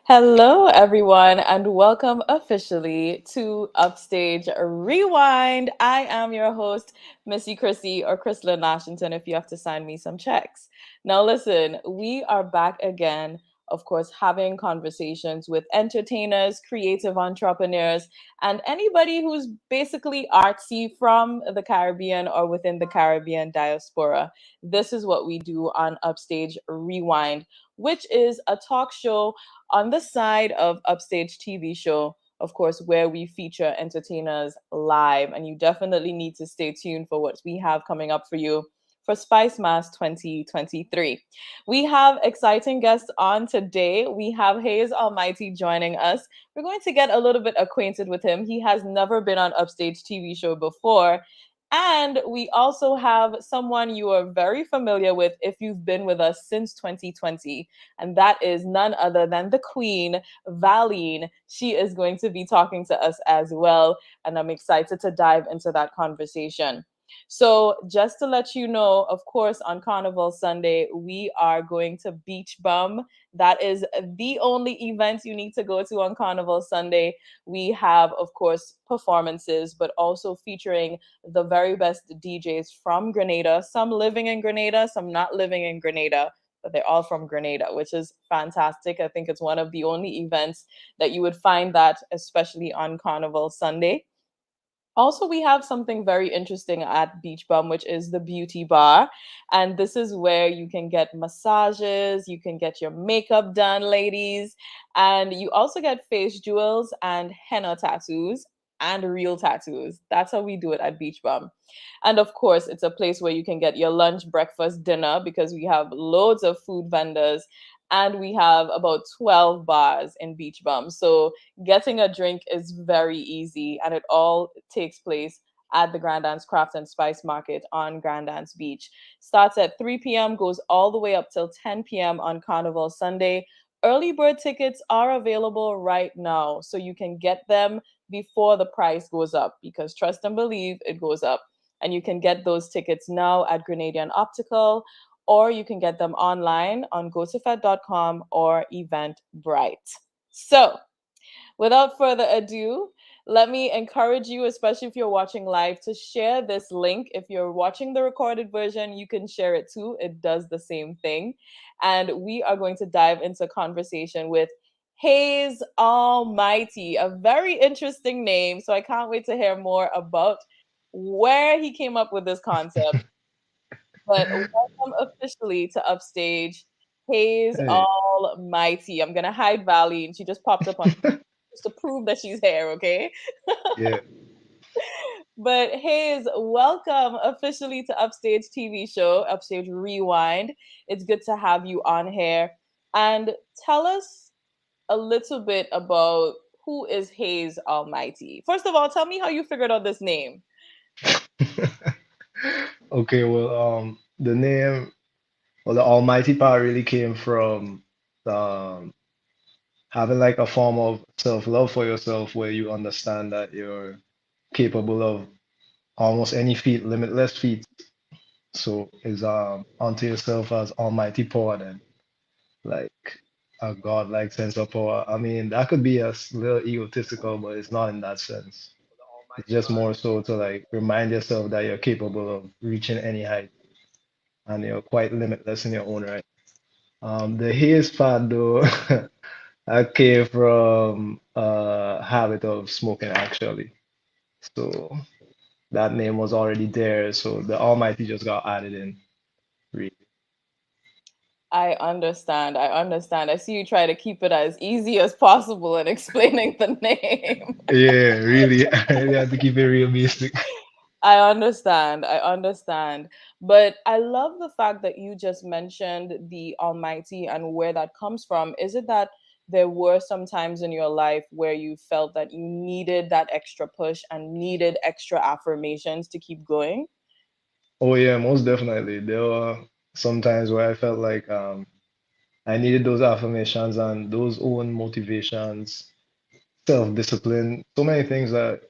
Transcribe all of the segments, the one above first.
Hello, everyone, and welcome officially to Upstage Rewind. I am your host, Missy Chrissy, or Chrislyn Washington, if you have to sign me some checks. Now, listen, we are back again, of course, having conversations with entertainers, creative entrepreneurs, and anybody who's basically artsy from the Caribbean or within the Caribbean diaspora. This is what we do on Upstage Rewind, which is a talk show on the side of Upstage TV show, of course, where we feature entertainers live. And you definitely need to stay tuned for what we have coming up for you for Spice Mass 2023. We have exciting guests on today. We have Haze Almighty joining us. We're going to get a little bit acquainted with him. He has never been on Upstage TV show before. And we also have someone you are very familiar with if you've been with us since 2020, and that is none other than the Queen, Valene. She is going to be talking to us as well, and I'm excited to dive into that conversation. So, just to let you know, of course, on Carnival Sunday, we are going to Beach Bum. That is the only event you need to go to on Carnival Sunday. We have, of course, performances, but also featuring the very best DJs from Grenada, some living in Grenada, some not living in Grenada, but they're all from Grenada, which is fantastic. I think it's one of the only events that you would find that, especially on Carnival Sunday. Also, we have something very interesting at Beach Bum, which is the beauty bar. And this is where you can get massages, you can get your makeup done, ladies, and you also get face jewels and henna tattoos and real tattoos. That's how we do it at Beach Bum. And of course, it's a place where you can get your lunch, breakfast, dinner, because we have loads of food vendors and we have about 12 bars in Beach Bum. So getting a drink is very easy, and it all takes place at the Grand Dance Craft and Spice Market on Grand Dance Beach. Starts at 3 p.m., goes all the way up till 10 p.m. on Carnival Sunday. Early bird tickets are available right now, so you can get them before the price goes up, because trust and believe it goes up. And you can get those tickets now at Grenadian Optical, or you can get them online on gotofed.com or Eventbrite. So, without further ado, let me encourage you, especially if you're watching live, to share this link. If you're watching the recorded version, you can share it too. It does the same thing. And we are going to dive into conversation with Haze Almighty, a very interesting name. So I can't wait to hear more about where he came up with this concept. But welcome officially to Upstage, Haze Hey, Almighty. I'm gonna hide Valley, and she just popped up on just to prove that she's here, okay? yeah, But Hayes, welcome officially to Upstage TV show, Upstage Rewind. It's good to have you on here. And tell us a little bit about who is Hayes Almighty. First of all, tell me how you figured out this name. okay, the name, the Almighty part really came from um, having like a form of self-love for yourself where you understand that you're capable of almost any feat, limitless feats. So is onto yourself as Almighty power then, like a godlike sense of power. I mean, that could be a little egotistical, but it's not in that sense. It's just more so to like remind yourself that you're capable of reaching any height and you're quite limitless in your own right. The haze part though, I came from a habit of smoking actually. So that name was already there, so the Almighty just got added in, really. I understand. I understand. I see you try to keep it as easy as possible in explaining the name. Yeah, really, I really had to keep it real basic. I understand. I understand. But I love the fact that you just mentioned the Almighty and where that comes from. Is it that there were some times in your life where you felt that you needed that extra push and needed extra affirmations to keep going? Oh yeah, most definitely. There were some times where I felt like I needed those affirmations and those own motivations, self-discipline, so many things that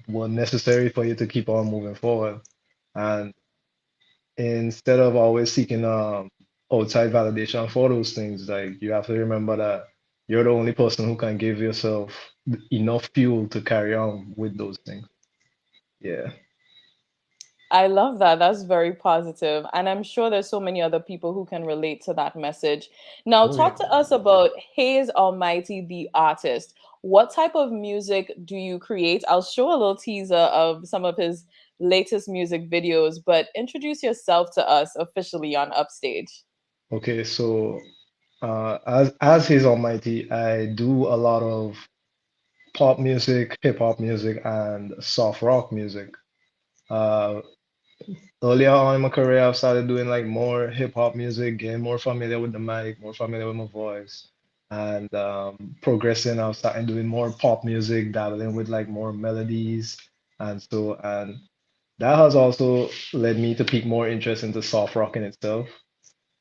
were necessary for you to keep on moving forward. And instead of always seeking outside validation for those things, like you have to remember that. you're the only person who can give yourself enough fuel to carry on with those things. Yeah. I love that. That's very positive. And I'm sure there's so many other people who can relate to that message. Now, Oh yeah. talk to us about Haze Almighty, the artist. What type of music do you create? I'll show a little teaser of some of his latest music videos, but introduce yourself to us officially on Upstage. Okay, so as His Almighty, I do a lot of pop music, hip hop music, and soft rock music. Uh, Earlier on in my career, I've started doing like more hip hop music, getting more familiar with the mic, more familiar with my voice, and progressing. I've started doing more pop music, dabbling with like more melodies, and that has also led me to pique more interest into soft rock in itself,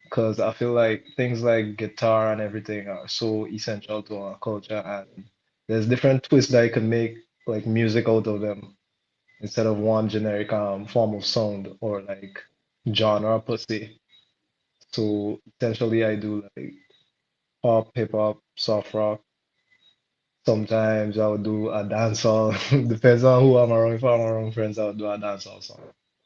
because I feel like things like guitar and everything are so essential to our culture, and there's different twists that you can make like music out of them instead of one generic form of sound or like genre per se. So essentially, I do like pop, hip hop, soft rock. Sometimes I would do a dancehall. Depends on who I'm around. If I'm around friends, I would do a dancehall song.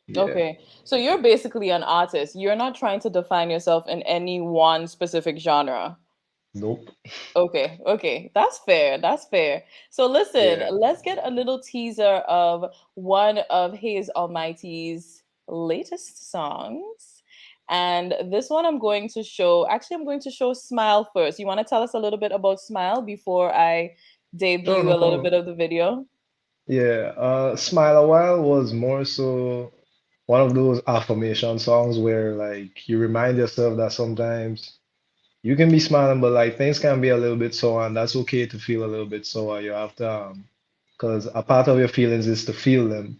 Yeah. Okay. So you're basically an artist. You're not trying to define yourself in any one specific genre. Nope. Okay, okay. That's fair. That's fair. So listen, Yeah. let's get a little teaser of one of His Almighty's latest songs. And this one I'm going to show Smile first. You want to tell us a little bit about Smile before I Sure, debut no a little problem. bit of the video? Yeah. Smile a While was more so one of those affirmation songs where like you remind yourself that sometimes you can be smiling, but like things can be a little bit sore, and that's okay to feel a little bit sore. You have to, because a part of your feelings is to feel them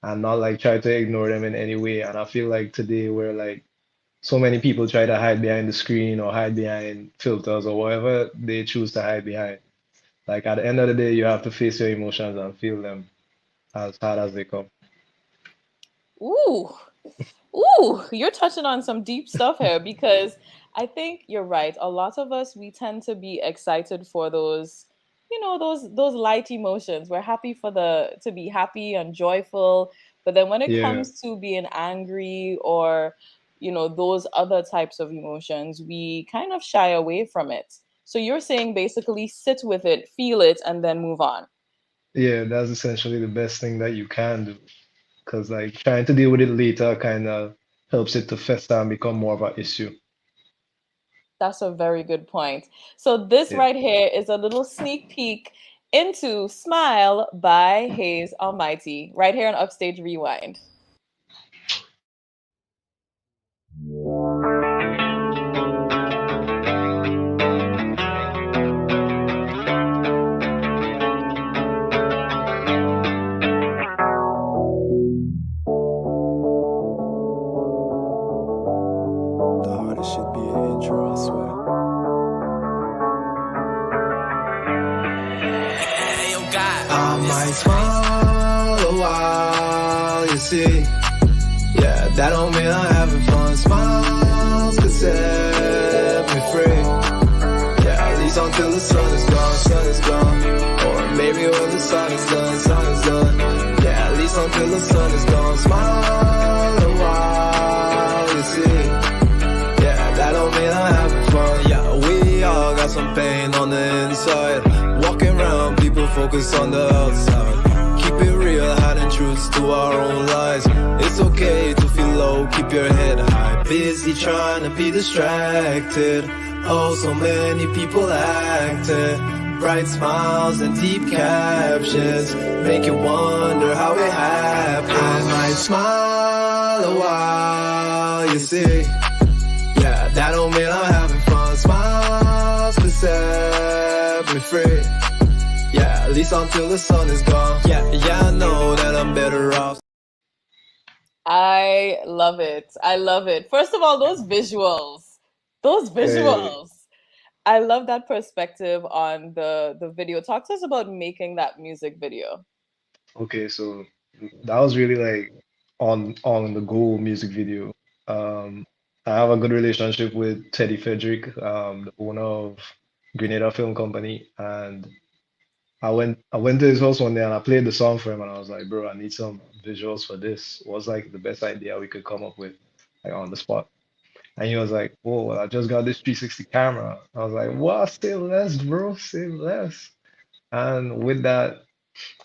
and not like try to ignore them in any way. And I feel like today, where like so many people try to hide behind the screen or hide behind filters or whatever they choose to hide behind. Like at the end of the day, you have to face your emotions and feel them as hard as they come. Ooh, ooh, you're touching on some deep stuff here because I think you're right. A lot of us we tend to be excited for those, those light emotions. We're happy for the to be happy and joyful, but then when it Yeah, comes to being angry or, those other types of emotions, we kind of shy away from it. So you're saying basically sit with it, feel it, and then move on. yeah, that's essentially the best thing that you can do. Because like trying to deal with it later kind of helps it to fester and become more of an issue. That's a very good point. So this Yeah. right here is a little sneak peek into Smile by Hayes Almighty, right here on Upstage Rewind. The hardest should be an intro, I swear. I might smile a while, you see. Yeah, that don't mean I'm having fun. Smiles could set me free. Yeah, at least until the sun is gone, sun is gone. Or maybe when the sun is done, sun is done. Yeah, at least until the sun is gone. Smile a while, you see. Yeah, that don't mean I'm having fun. Yeah, we all got some pain on the inside. Walking around, people focus on the outside. Keep it real, hiding truths to our own lies. It's okay to feel low, keep your head high. Busy trying to be distracted. Oh, so many people acting. Bright smiles and deep captions make you wonder how it happened. I might smile a while, you see. Yeah, that don't mean I'm having fun. Smiles to set me free. Yeah, at least until the sun is gone. Yeah, I know that I'm better off. I love it. I love it. First of all, those visuals. Those Hey, visuals. I love that perspective on the video. Talk to us about making that music video. okay, so that was really like on the go music video. I have a good relationship with Teddy Frederick, the owner of Grenada Film Company, and I went to his house one day and I played the song for him, and I was like, bro, I need some visuals for this. What's like the best idea we could come up with, like on the spot? And he was like, whoa, well, I just got this 360 camera. I was like, what? Say less, bro, say less. And with that,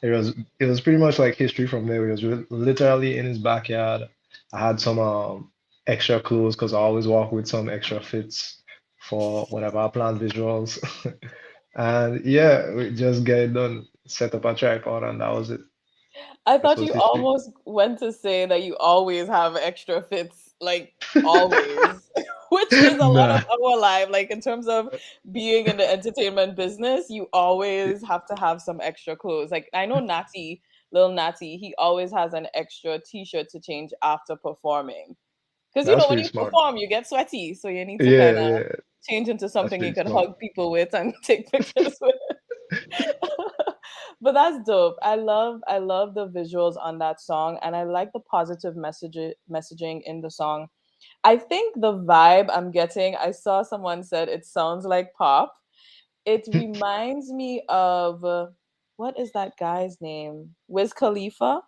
it was pretty much like history from there. It was literally in his backyard. I had some extra clothes because I always walk with some extra fits for whenever I plan visuals. And yeah, we just get it done, set up a tripod, and that was it. I This thought was you history. almost went to say that you always have extra fits, like always, which is a lot of Nah. our life. Like in terms of being in the entertainment business, you always have to have some extra clothes. Like I know Natty, little Natty, he always has an extra t-shirt to change after performing. Because That's when pretty you smart. perform, you get sweaty, so you need to kind Yeah, of yeah, change into that's something you pretty can smart. hug people with and take pictures with. But that's dope. I love the visuals on that song, and I like the positive messaging in the song. I think the vibe I'm getting, I saw someone said it sounds like pop. It reminds me of what is that guy's name? Wiz Khalifa.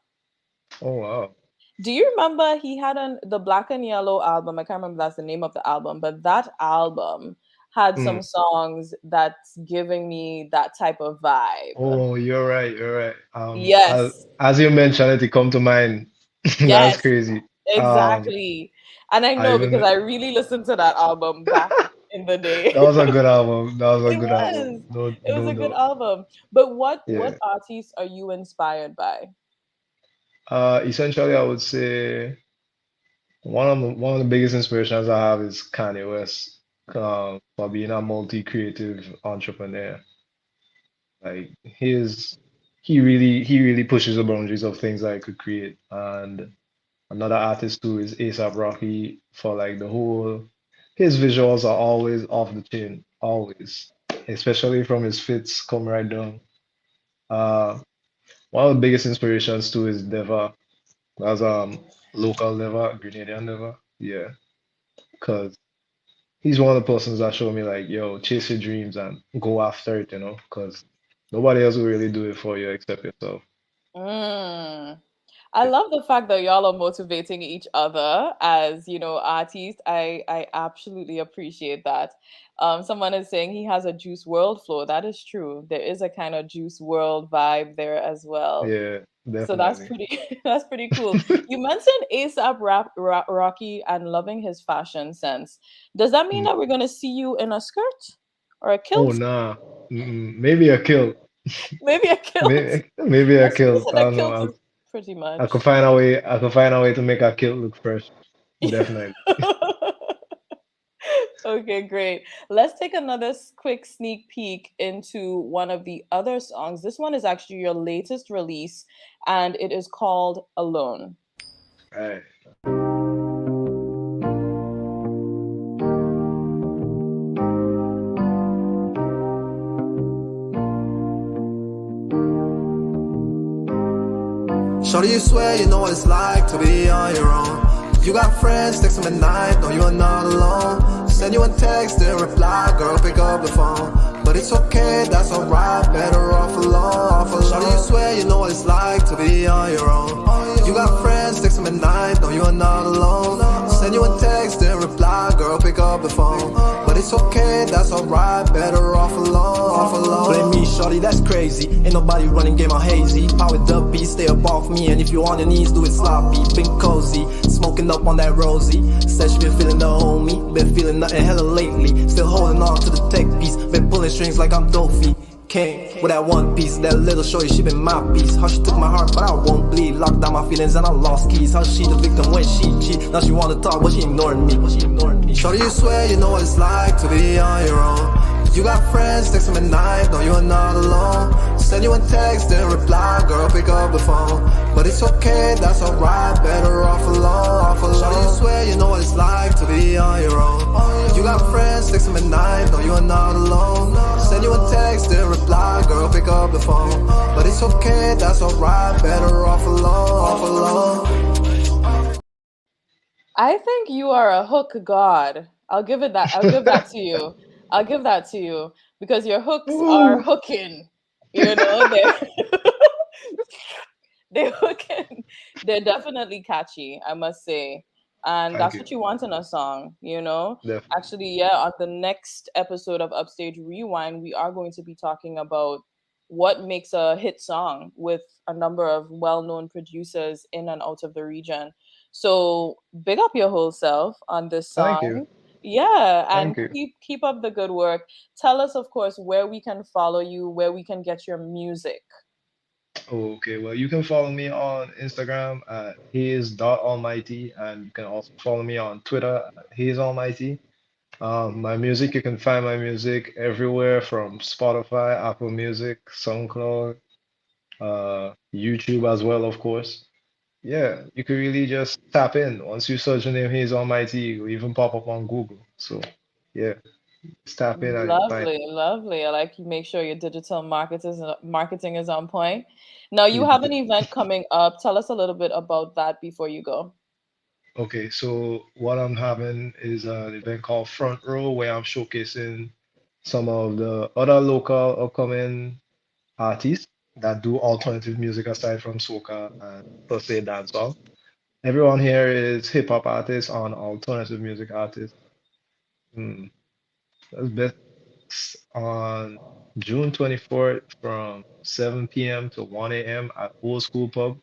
Oh wow. Do you remember he had the Black and Yellow album? I can't remember that's the name of the album, but that album had some Mm. songs that's giving me that type of vibe. Oh, you're right, you're right. Yes. As you mentioned it, it come to mind. That's Yes, crazy. Um, exactly. And I I know because even I really listened to that album back in the day. that was a good album. That was a It good album. was. No, It was no a good doubt. album. But what Yeah. artists are you inspired by? Essentially, I would say one of the biggest inspirations I have is Kanye West, for being a multi-creative entrepreneur. Like he really pushes the boundaries of things that I could create. And another artist too is A$AP Rocky for like the whole his visuals are always off the chain, always. Especially from his fits come right down. Uh One of the biggest inspirations too is Deva. That's local Deva, Grenadian Deva. Yeah. Cause he's one of the persons that showed me like, yo, chase your dreams and go after it, because nobody else will really do it for you except yourself. Mm. I love the fact that y'all are motivating each other as, artists. I absolutely appreciate that. Someone is saying he has a Juice World flow. That is true. There is a kind of Juice World vibe there as well. Yeah, So that's definitely. pretty that's pretty cool. You mentioned ASAP Rocky and loving his fashion sense. Does that mean Mm. that we're gonna see you in a skirt or a Oh kilt? nah. Maybe a kilt. Maybe a kilt. Maybe a kilt. Listen, I a don't know. kilt is pretty I much. could find a way. I could find a way to make a kilt look fresh. Definitely. Okay, great. Let's take another quick sneak peek into one of the other songs. This one is actually your latest release, and it is called Alone. Right. Shorty, you swear you know what it's like to be on your own. You got friends, text them at night, no, you're not alone. Send you a text, then reply, girl, pick up the phone. But it's okay, that's alright, better off alone. Shorty, you swear you know what it's like to be on your own. You got friends, text them at night, no, you're not alone. Send you a text, then reply, girl, pick up the phone. But it's okay, that's alright, better off alone. Blame me, shorty, that's crazy. Ain't nobody running game on hazy. Powered up, beat, stay above me. And if you on your knees, do it sloppy. Been cozy, smoking up on that rosy. Said she been feeling the homie, been feeling nothing hella lately. Still holding on to the tech piece, been pulling strings like I'm Dolphy. Came with that one piece, that little shorty, she been my piece. How she took my heart, but I won't bleed. Locked down my feelings and I lost keys. How she the victim when she cheat. Now she wanna talk, but she ignoring me. Shorty, you swear you know what it's like to be on your own. You got friends, text them at night, no, you're not alone. Send you a text, then reply, girl, pick up the phone. But it's okay, that's alright, better off alone. Shorty, you swear you know what it's like to be on your own. You got friends, text them at night, no, you're not alone. Send you a text, then reply, girl, pick up the phone. But it's okay, that's alright, better off alone. I think you are a hook god. I'll give that to you. I'll give that to you. because your hooks are Ooh, hooking. You know, they're hooking. They're definitely catchy, I must say. And thank that's you. what you want in a song, you know? Definitely. Actually, yeah, on the next episode of Upstage Rewind, we are going to be talking about what makes a hit song with a number of well known producers in and out of the region. So big up your whole self on this Thank you. song. Yeah, and Thank you. keep up the good work. Tell us, of course, where we can follow you, where we can get your music. Okay, well, you can follow me on Instagram at Almighty, and you can also follow me on Twitter at Almighty. My music, you can find my music everywhere from Spotify, Apple Music, SoundCloud, YouTube as well, of course. Yeah, you could really just tap in. Once you search the name He's Almighty, it will even pop up on Google. So, yeah, just tap in and you'll find Lovely, lovely. I like you make sure your digital marketing is on point. Now you have an it. event coming up. Tell us a little bit about that before you go. Okay, so what I'm having is an event called Front Row where I'm showcasing some of the other local upcoming artists that do alternative music aside from soca and per se dancehall. Everyone here is hip hop artists and alternative music artists. Mm, that's best on June 24th from 7 p.m. to 1 a.m. at Old School Pub.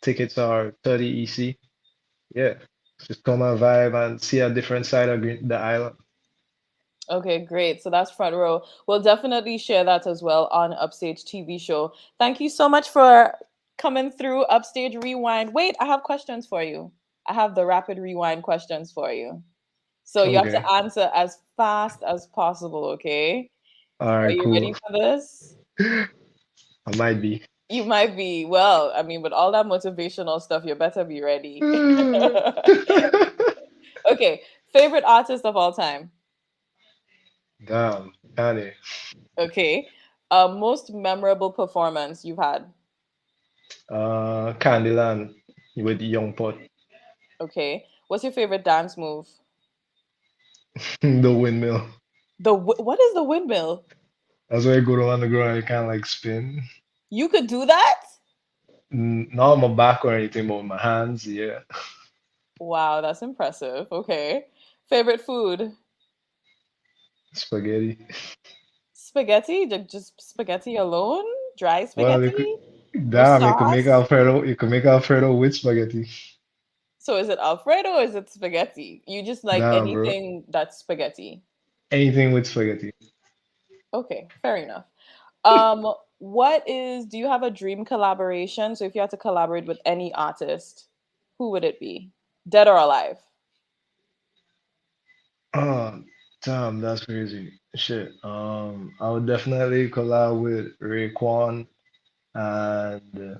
Tickets are 30 EC. Yeah, just come and vibe and see a different side of the island. Okay, great. So that's front row. We'll definitely share that as well on Upstage TV show. Thank you so much for coming through Upstage Rewind. Wait, I have questions for you. I have the rapid rewind questions for you. So you have to Okay. answer as fast as possible, okay? All Are right, you cool. ready for this? I might be. You might be. Well, I mean, with all that motivational stuff, you better be ready. Okay, favorite artist of all time. Damn, Kanye. Okay, most memorable performance you've had. Candyland with Young Pot. Okay, what's your favorite dance move? The windmill. What is the windmill? That's where you go on the ground and you kind of like spin. You could do that? Not on my back or anything, but with my hands, yeah. Wow, that's impressive. Okay, favorite food? Spaghetti. Spaghetti? Just spaghetti alone? Dry Well, you could, spaghetti? No damn, you could make sauce? Alfredo. You could make Alfredo with spaghetti. So is it Alfredo or is it spaghetti? You just like Damn, bro. anything that's spaghetti. Anything with spaghetti. Okay, fair enough. Do you have a dream collaboration? So if you had to collaborate with any artist, who would it be? Dead or alive? Oh, damn, that's crazy. Shit. I would definitely collab with Raekwon and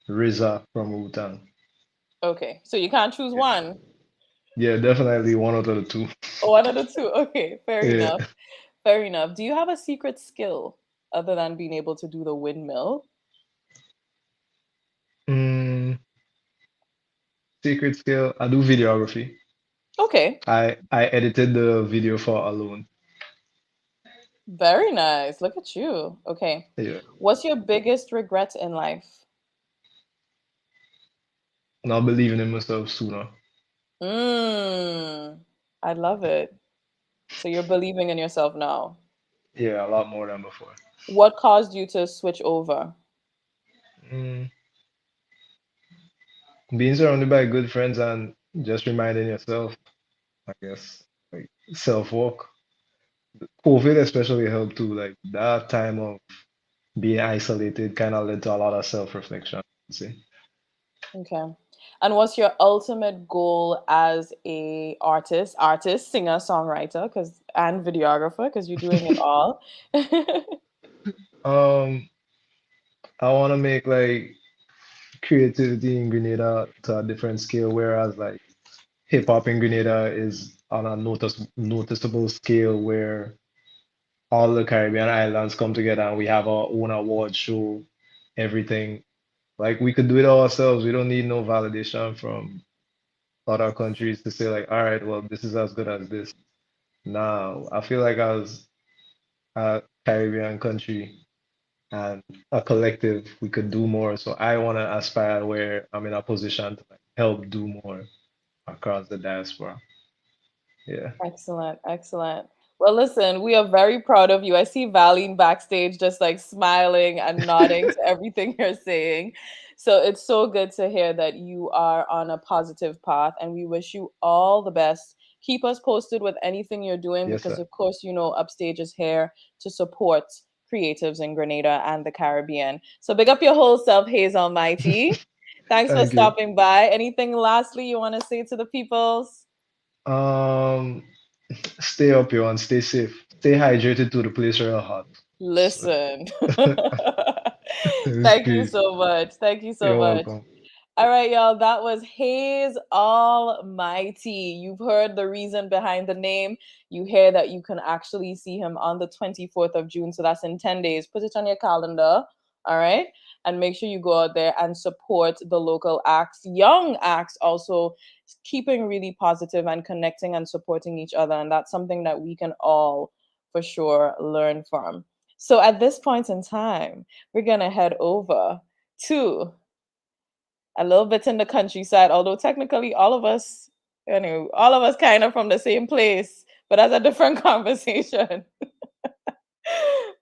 RZA from Wu-Tang. Okay, so you can't choose Yeah. one. Yeah, definitely one out of the two. One of the two. Okay, fair Yeah. enough. Fair enough. Do you have a secret skill other than being able to do the windmill? Mm, secret skill. I do videography. Okay, I edited the video for Alone. very nice. Look at you. Okay. Yeah. What's your biggest regret in life? Not believing in myself sooner. Mm, I love it. So you're believing in yourself now. Yeah, a lot more than before. What caused you to switch over? Mm, being surrounded by good friends and just reminding yourself, I guess, like self-work. COVID especially helped too. Like that time of being isolated kind of led to a lot of self-reflection. See? Okay. And what's your ultimate goal as a singer, songwriter, because and videographer, because you're doing it all? Um, I want to make like creativity in Grenada to a different scale, whereas like hip hop in Grenada is on a noticeable scale where all the Caribbean islands come together and we have our own award show, everything. Like we could do it ourselves. We don't need no validation from other countries to say like, all right, well, this is as good as this. Now, I feel like Caribbean country and a collective, we could do more. So I want to aspire where I'm in a position to like help do more across the diaspora. Yeah. Excellent, excellent. Well, listen, we are very proud of you. I see Valene backstage just like smiling and nodding to everything you're saying. So it's so good to hear that you are on a positive path, and we wish you all the best. Keep us posted with anything you're doing Yes, because, sir. of course, you know, Upstage is here to support creatives in Grenada and the Caribbean. So big up your whole self, Haze Almighty. Thanks for Thank you. stopping by. Anything lastly you want to say to the peoples? Um, Stay up, yo, and stay safe. Stay hydrated to the place real hot. So, Listen. it's Thank you good. so much. Thank you so You're much. welcome. All right, y'all. That was Haze Almighty. You've heard the reason behind the name. You hear that you can actually see him on the 24th of June. So that's in 10 days. Put it on your calendar. All right. And make sure you go out there and support the local acts, young acts, also keeping really positive and connecting and supporting each other. And that's something that we can all for sure learn from. So at this point in time, we're going to head over to a little bit in the countryside, although technically all of us, anyway, all of us kind of from the same place, but that's a different conversation.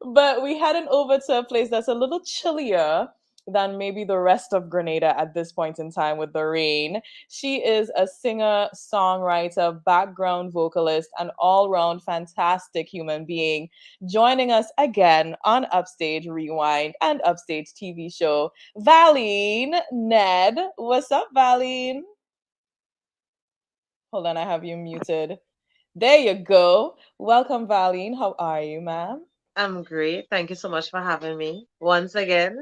But we heading over to a place that's a little chillier than maybe the rest of Grenada at this point in time with the rain. She is a singer, songwriter, background vocalist, and all round fantastic human being, joining us again on Upstage Rewind and Upstage TV show, Valene Ned. What's up, Valene? Hold on, I have you muted. There you go. Welcome, Valene. How are you, ma'am? I'm great. Thank you so much for having me once again.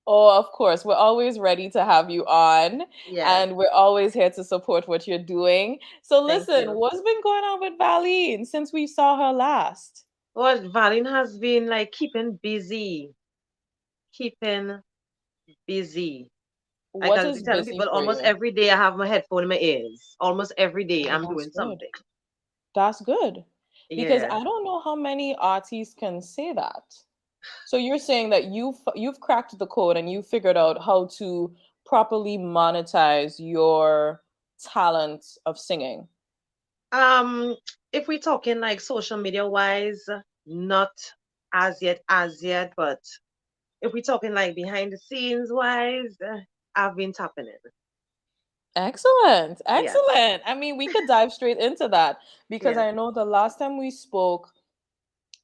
Oh, of course. We're always ready to have you on, Yes, and we're always here to support what you're doing. So, thank listen, you. what's been going on with Valene since we saw her last? Well, Valin has been like keeping busy. I What can be is telling busy people for almost you? every day I have my headphone in my ears. Almost every day Oh, I'm that's doing good. something. That's good. Because Yeah. I don't know how many artists can say that. So you're saying that you've cracked the code and you figured out how to properly monetize your talent of singing. Um, if we're talking like social media wise, not as yet, but if we're talking like behind the scenes wise, I've been tapping it. Excellent. Yes, Excellent. I mean, we could dive straight into that because yes. I know the last time we spoke,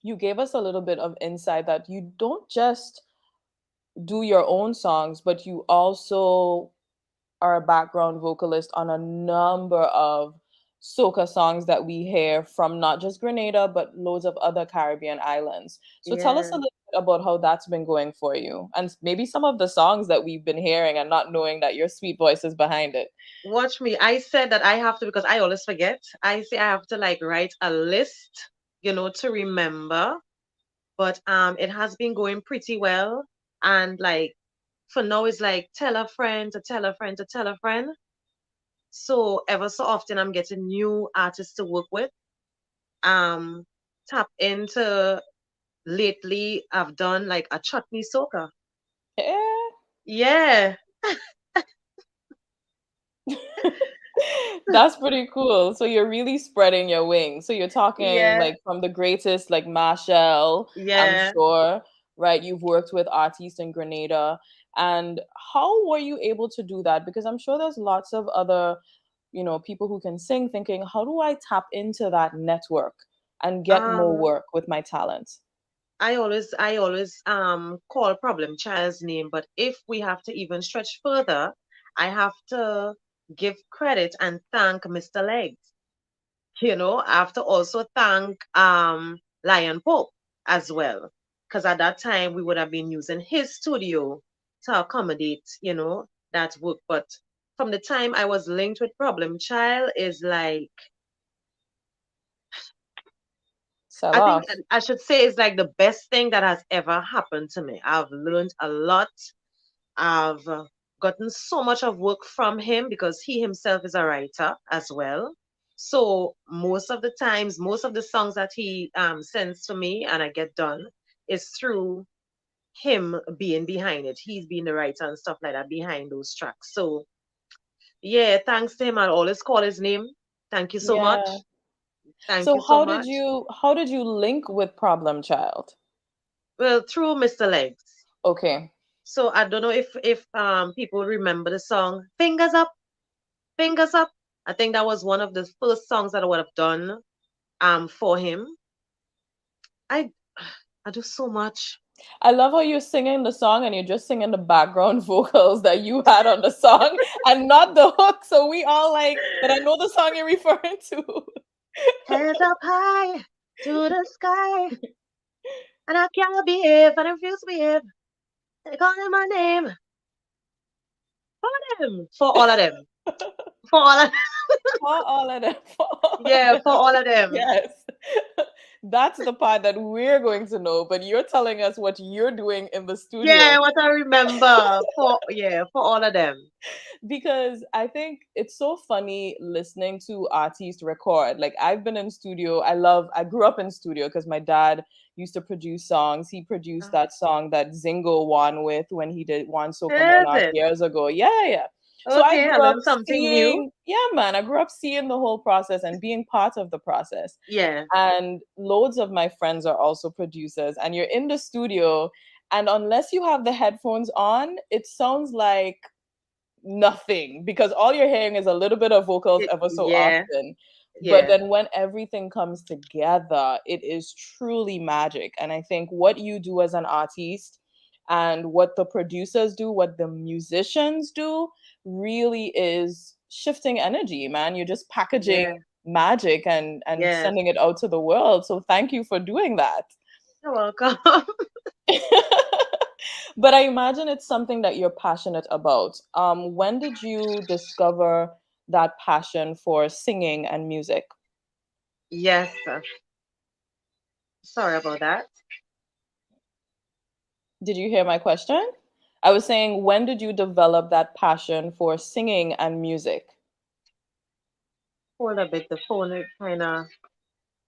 you gave us a little bit of insight that you don't just do your own songs, but you also are a background vocalist on a number of soca songs that we hear from not just Grenada, but loads of other Caribbean islands. So tell us Yeah. a little bit about how that's been going for you and maybe some of the songs that we've been hearing and not knowing that your sweet voice is behind it. Watch me. I said that I have to because I always forget. I say I have to like write a list, to remember. But it has been going pretty well. And like for now it's like tell a friend to tell a friend to tell a friend. So ever so often I'm getting new artists to work with. Um Tap into lately I've done like a chutney soca. Yeah. Yeah. That's pretty cool. So you're really spreading your wings. So you're talking Yeah. like from the greatest, like Marshall, I'm Yeah. sure, right? You've worked with artists in Grenada. And how were you able to do that? Because I'm sure there's lots of other, people who can sing thinking, how do I tap into that network and get more Um work with my talent? I always call problem child's name, but if we have to even stretch further, I have to give credit and thank Mr. Legs. I have to also thank Lion Pope as well. Because at that time we would have been using his studio to accommodate, that work. But from the time I was linked with Problem Child is like Sell I think off. I should say it's like the best thing that has ever happened to me. I've learned a lot. I've gotten so much of work from him because he himself is a writer as well. So most of the times, most of the songs that he sends to me and I get done, is through him being behind it. He's been the writer and stuff like that behind those tracks. So yeah, thanks to him. I'll always call his name. Thank you so Yeah. much. Thank So you so much. how did you link with Problem Child? Well, through Mr. Legs. Okay. So I don't know if people remember the song Fingers Up, Fingers Up. I think that was one of the first songs that I would have done for him. I I do so much. I love how you're singing the song and you're just singing the background vocals that you had on the song and not the hook. So we all like, but I know the song you're referring to. Hands up high to the sky, and I can't behave and I refuse to behave. They calling my name for them, for all of them, for all of For all of them. For all of yeah, them. for all of them. Yes. That's the part that we're going to know, but you're telling us what you're doing in the Yeah, studio. what I remember for all of them. Because I think it's so funny listening to artists record. Like I've been in studio. I grew up in studio because my dad used to produce songs. He produced that song that Zingo won with when he did one Soca Is Monarch it? years ago. Yeah, yeah. So I Okay, I grew up learned something new. seeing, yeah, man, I grew up seeing the whole process and being part of the process. Yeah, And loads of my friends are also producers, and you're in the studio, and unless you have the headphones on, it sounds like nothing because all you're hearing is a little bit of vocals ever so yeah, often. But yeah, then when everything comes together, it is truly magic. And I think what you do as an artist and what the producers do, what the musicians do, really is shifting energy, man. You're just packaging yeah, magic and yes. sending it out to the world. So thank you for doing that. You're welcome. But I imagine it's something that you're passionate about. When did you discover that passion for singing and music? Yes, sorry about that. Did you hear my question? I was saying, when did you develop that passion for singing and music? Hold a bit, the phone is kind of.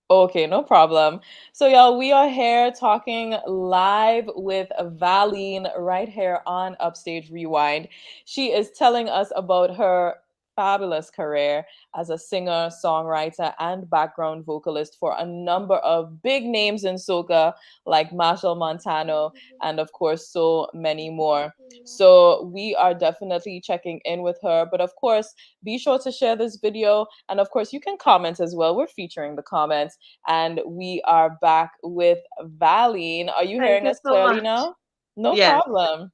Okay, no problem. So, y'all, we are here talking live with Valene right here on Upstage Rewind. She is telling us about her fabulous career as a singer, songwriter, and background vocalist for a number of big names in soca like Marshall Montano and, of course, so many more. So, we are definitely checking in with her. But, of course, be sure to share this video. And, of course, you can comment as well. We're featuring the comments. And we are back with Valene. Are you Thank hearing you us so clearly much. now? No Yes. problem.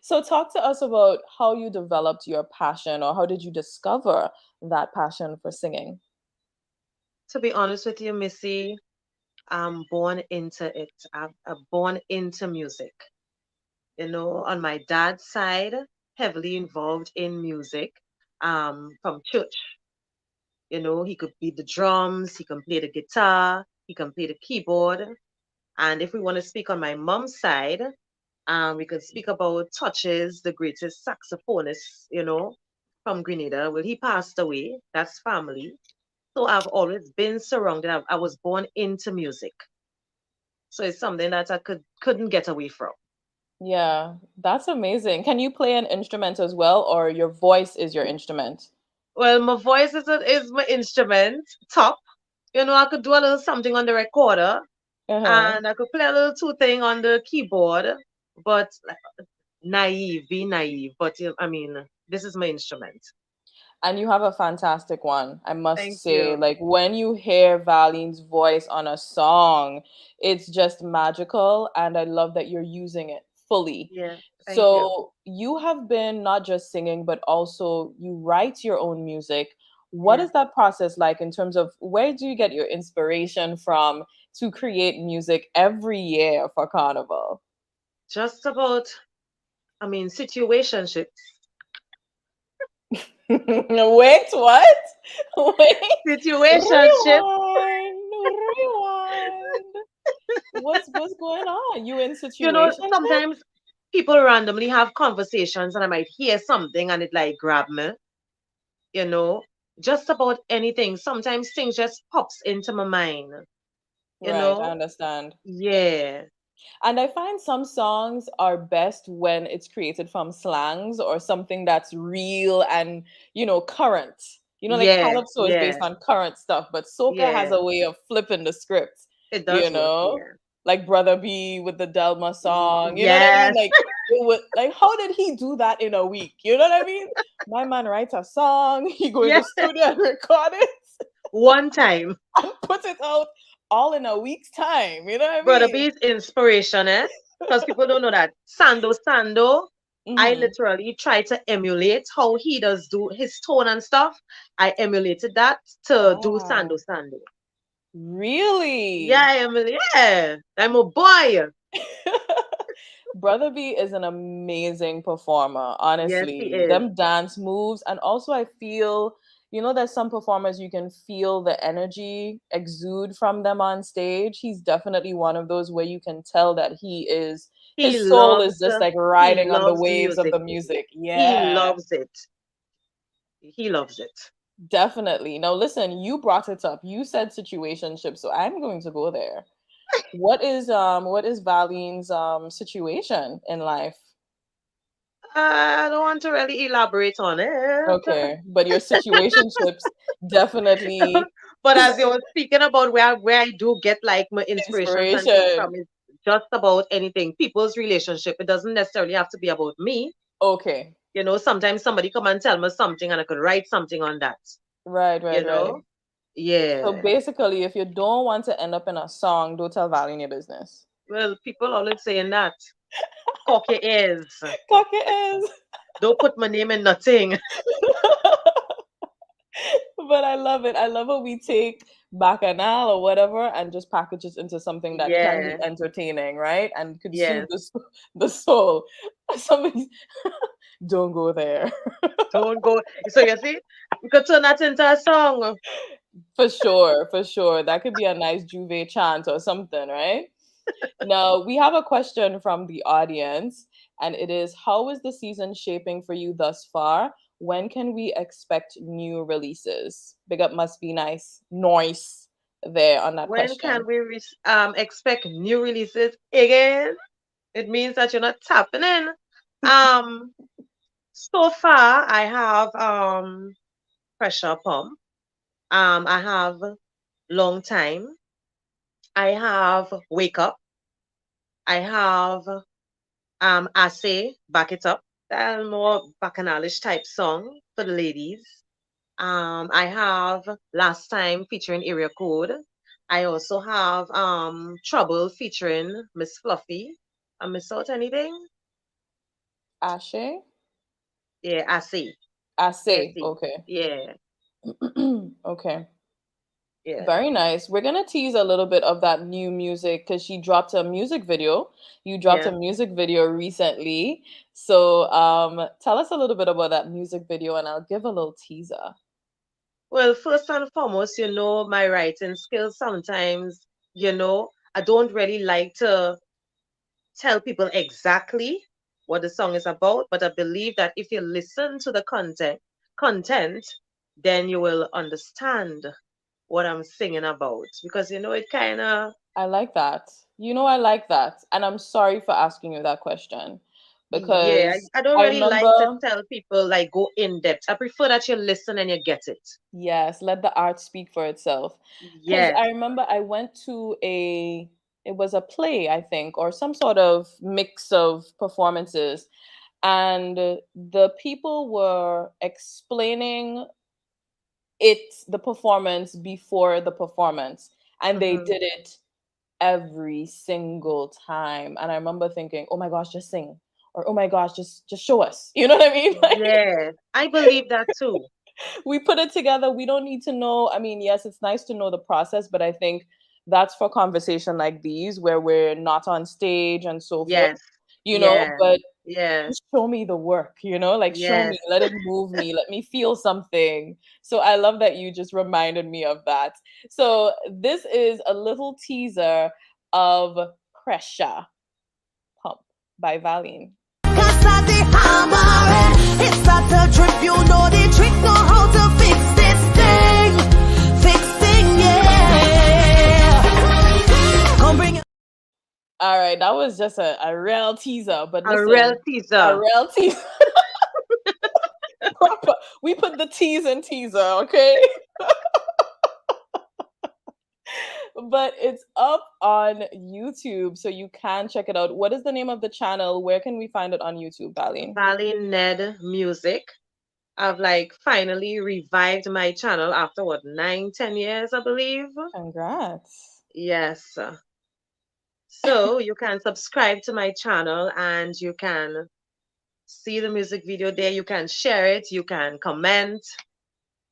So, talk to us about how you developed your passion, or how did you discover that passion for singing? To be honest with you, Missy, I'm born into it. I'm born into music. On my dad's side, heavily involved in music, from church. He could beat the drums, he can play the guitar, he can play the keyboard. And if we want to speak on my mom's side, we could speak about Touches, the greatest saxophonist, from Grenada. Well, he passed away. That's family. So I've always been surrounded. I was born into music. So it's something that I couldn't get away from. Yeah, that's amazing. Can you play an instrument as well, or your voice is your instrument? Well, my voice is my instrument, top. I could do a little something on the recorder, Uh-huh. and I could play a little two thing on the keyboard, but be naive. But I mean, this is my instrument. And you have a fantastic one, I must Thank say. you. Like when you hear Valene's voice on a song, it's just magical. And I love that you're using it fully. Yeah, thank you. So you have been not just singing, but also you write your own music. What Yeah. is that process like in terms of where do you get your inspiration from to create music every year for Carnival? Just about, I mean, situationships. Wait, what? Wait. Situationship. Rewind, rewind. What's going on? You in situationship? Sometimes people randomly have conversations and I might hear something and it like grab me, you know, just about anything. Sometimes things just pops into my mind, you Right, I know. understand. Yeah. And I find some songs are best when it's created from slangs or something that's real and, current. Like Yeah, calypso is yeah, based on current stuff, but soca has yeah. a way of flipping the script, It you does work. know? Yeah. Like Brother B with the Delma song. You know what I mean? Yes. Like it would like how did he do that in a week? You know what I mean? My man writes a song, he go in Yeah. the studio and record it One time. and put it out all in a week's time. You know what I Brother mean? B's inspiration, eh? Because people don't know that. Sando, I Hmm. literally try to emulate how he does do his tone and stuff. I emulated that to do Ah, Sando. Yeah, really? I emulate. Yeah, I'm a boy. Brother B is an amazing performer, Yes, he honestly. is. Them dance moves, and also I feel, there's some performers you can feel the energy exude from them on stage. He's definitely one of those where you can tell that He his soul is loves, just like he riding on the loves waves of music. the music. He Yeah, loves it. He loves it. definitely. Now, listen, you brought it up. You said situationship, so I'm going to go there. What is Valene's situation in life? I don't want to really elaborate on it. Okay, but your situationships definitely But as you were speaking about where I do get like my inspirations and things inspiration. from, is just about anything. People's relationship. It doesn't necessarily have to be about me. Okay. Sometimes somebody come and tell me something and I could write something on that. Right, You right, right. know? So Yeah. basically, if you don't want to end up in a song, don't tell Valene your business. Well, people always saying that. Cock your ears. Cock your ears. Don't put my name in nothing. But I love it. I love how we take bacchanal or whatever and just package it into something that can be Yeah. entertaining, right? And could soothe Yes. the soul. Somebody don't go there. Don't go. So you see, we could turn that into a song. For sure, for sure. That could be a nice Juve chant or something, right? Now, we have a question from the audience, and it is, how is the season shaping for you thus far? When can we expect new releases? Big up must be nice. Noise there on that When can question. we expect new releases again? It means that you're not tapping in. Um, so far I have Pressure Pump. I have Long Time. I have Wake Up. I have I Say Back It Up. That more bacchanalish type song for the ladies. I have Last Time featuring Area Code. I also have Trouble featuring Miss Fluffy. I miss out anything? Ashe? Yeah, I see. I Yes, say, see. okay. Yeah, Okay. yeah, Very nice. We're gonna tease a little bit of that new music because she dropped a music video. You dropped yeah. a music video recently. So tell us a little bit about that music video and I'll give a little teaser. Well, first and foremost, my writing skills sometimes, I don't really like to tell people exactly what the song is about, but I believe that if you listen to the content, then you will understand what I'm singing about. Because it kind of, I like that. I like that. And I'm sorry for asking you that question yeah, because I don't I really like to remember, tell people like go in depth. I prefer that you listen and you get it. yes, let the art speak for itself. Because Yes. I remember I went to it was a play, I think, or some sort of mix of performances. And the people were explaining the performance before the performance. And they Hmm. did it every single time. And I remember thinking, oh my gosh, just sing. Or oh my gosh, just show us. You know what I mean? Like Yeah, I believe that too. we put it together. We don't need to know. I mean, yes, it's nice to know the process, but I think that's for conversation like these where we're not on stage and so forth, Yes. Yeah. but Yeah. just show me the work, like show me, Yes. let it move me, let me feel something. So I love that you just reminded me of that. So this is a little teaser of Pressure Pump by Valene. It's not a drip, you know the trick, know how to fix this thing. Fixing, yeah. Come bring All right, that was just a real teaser, but A real listen, a teaser. real teaser. Proper. We put the T's in teaser, okay? But it's up on YouTube, so you can check it out. What is the name of the channel? Where can we find it on YouTube, Valene? Valene Ned Music. I've like finally revived my channel after what, 9, 10 years, I believe. Congrats. Yes. So you can subscribe to my channel and you can see the music video there. You can share it. You can comment.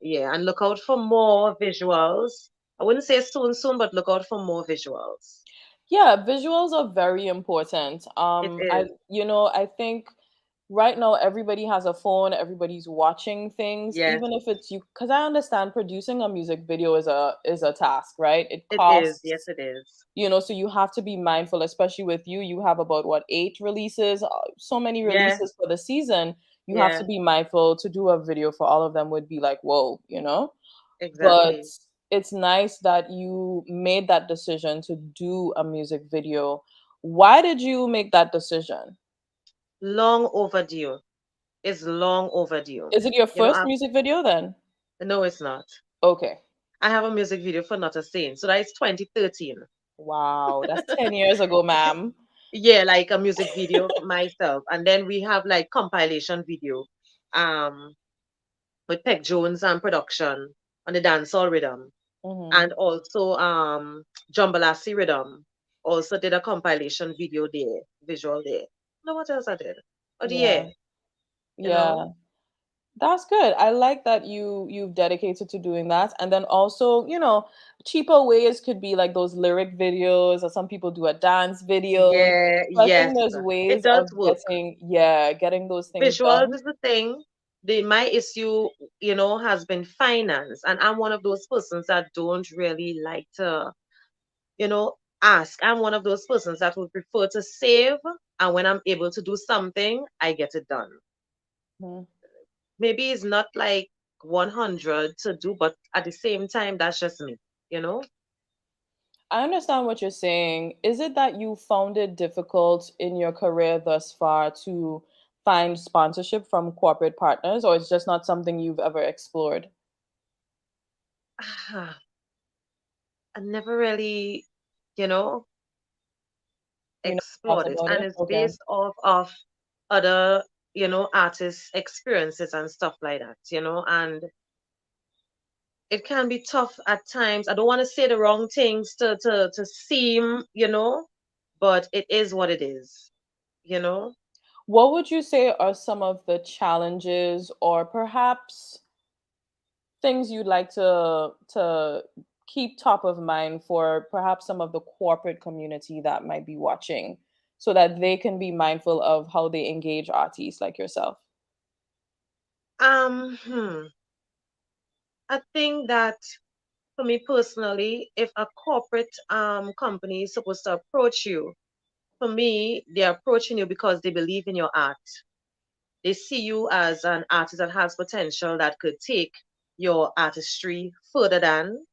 Yeah, and look out for more visuals. I wouldn't say soon, but look out for more visuals. Yeah, visuals are very important. It is. I think right now everybody has a phone, everybody's watching things, Yes, even if it's you, because I understand producing a music video is a task, right? It it is. Yes, costs, it is. so you have to be mindful, especially with you. You have about what, 8 releases, so many Yeah, releases for the season. You have yeah, to be mindful. To do a video for all of them would be like, whoa. But exactly. it's nice that you made that decision to do a music video. Why did you make that decision? Long overdue. It's long overdue. Is it your You know, first music video then? no, it's not. Okay. I have a music video for Not a Saint. So that's 2013. Wow, that's 10 years ago, ma'am. Yeah, like a music video for myself. And then we have like compilation video um with Peck Jones and production on the dancehall rhythm. Hmm. And also Jambalasi rhythm. Also did a compilation video there, visual there. No, what else I did? Oh Yeah. yeah, you know? Yeah. That's good. I like that you've dedicated to doing that. And then also, cheaper ways could be like those lyric videos, or some people do a dance video. Yeah, So I think yes. there's It ways does of work. getting those things Visuals done. is the thing. My issue, has been finance. And I'm one of those persons that don't really like to, ask. I'm one of those persons that would prefer to save. And when I'm able to do something, I get it done. Mhm. Maybe it's not like 100 to do, but at the same time, that's just me, you know? I understand what you're saying. Is it that you found it difficult in your career thus far to find sponsorship from corporate partners, or it's just not something you've ever explored? I never really, you know, Thought explored it. about And it? it's Okay. based off of other, artists' experiences and stuff like that, and it can be tough at times. I don't want to say the wrong things to seem, but it is what it is, you know. What would you say are some of the challenges, or perhaps things you'd like to keep top of mind for perhaps some of the corporate community that might be watching, so that they can be mindful of how they engage artists like yourself? Um, hmm, I think that for me personally, if a corporate company is supposed to approach you, for me, they're approaching you because they believe in your art. They see you as an artist that has potential that could take your artistry further than,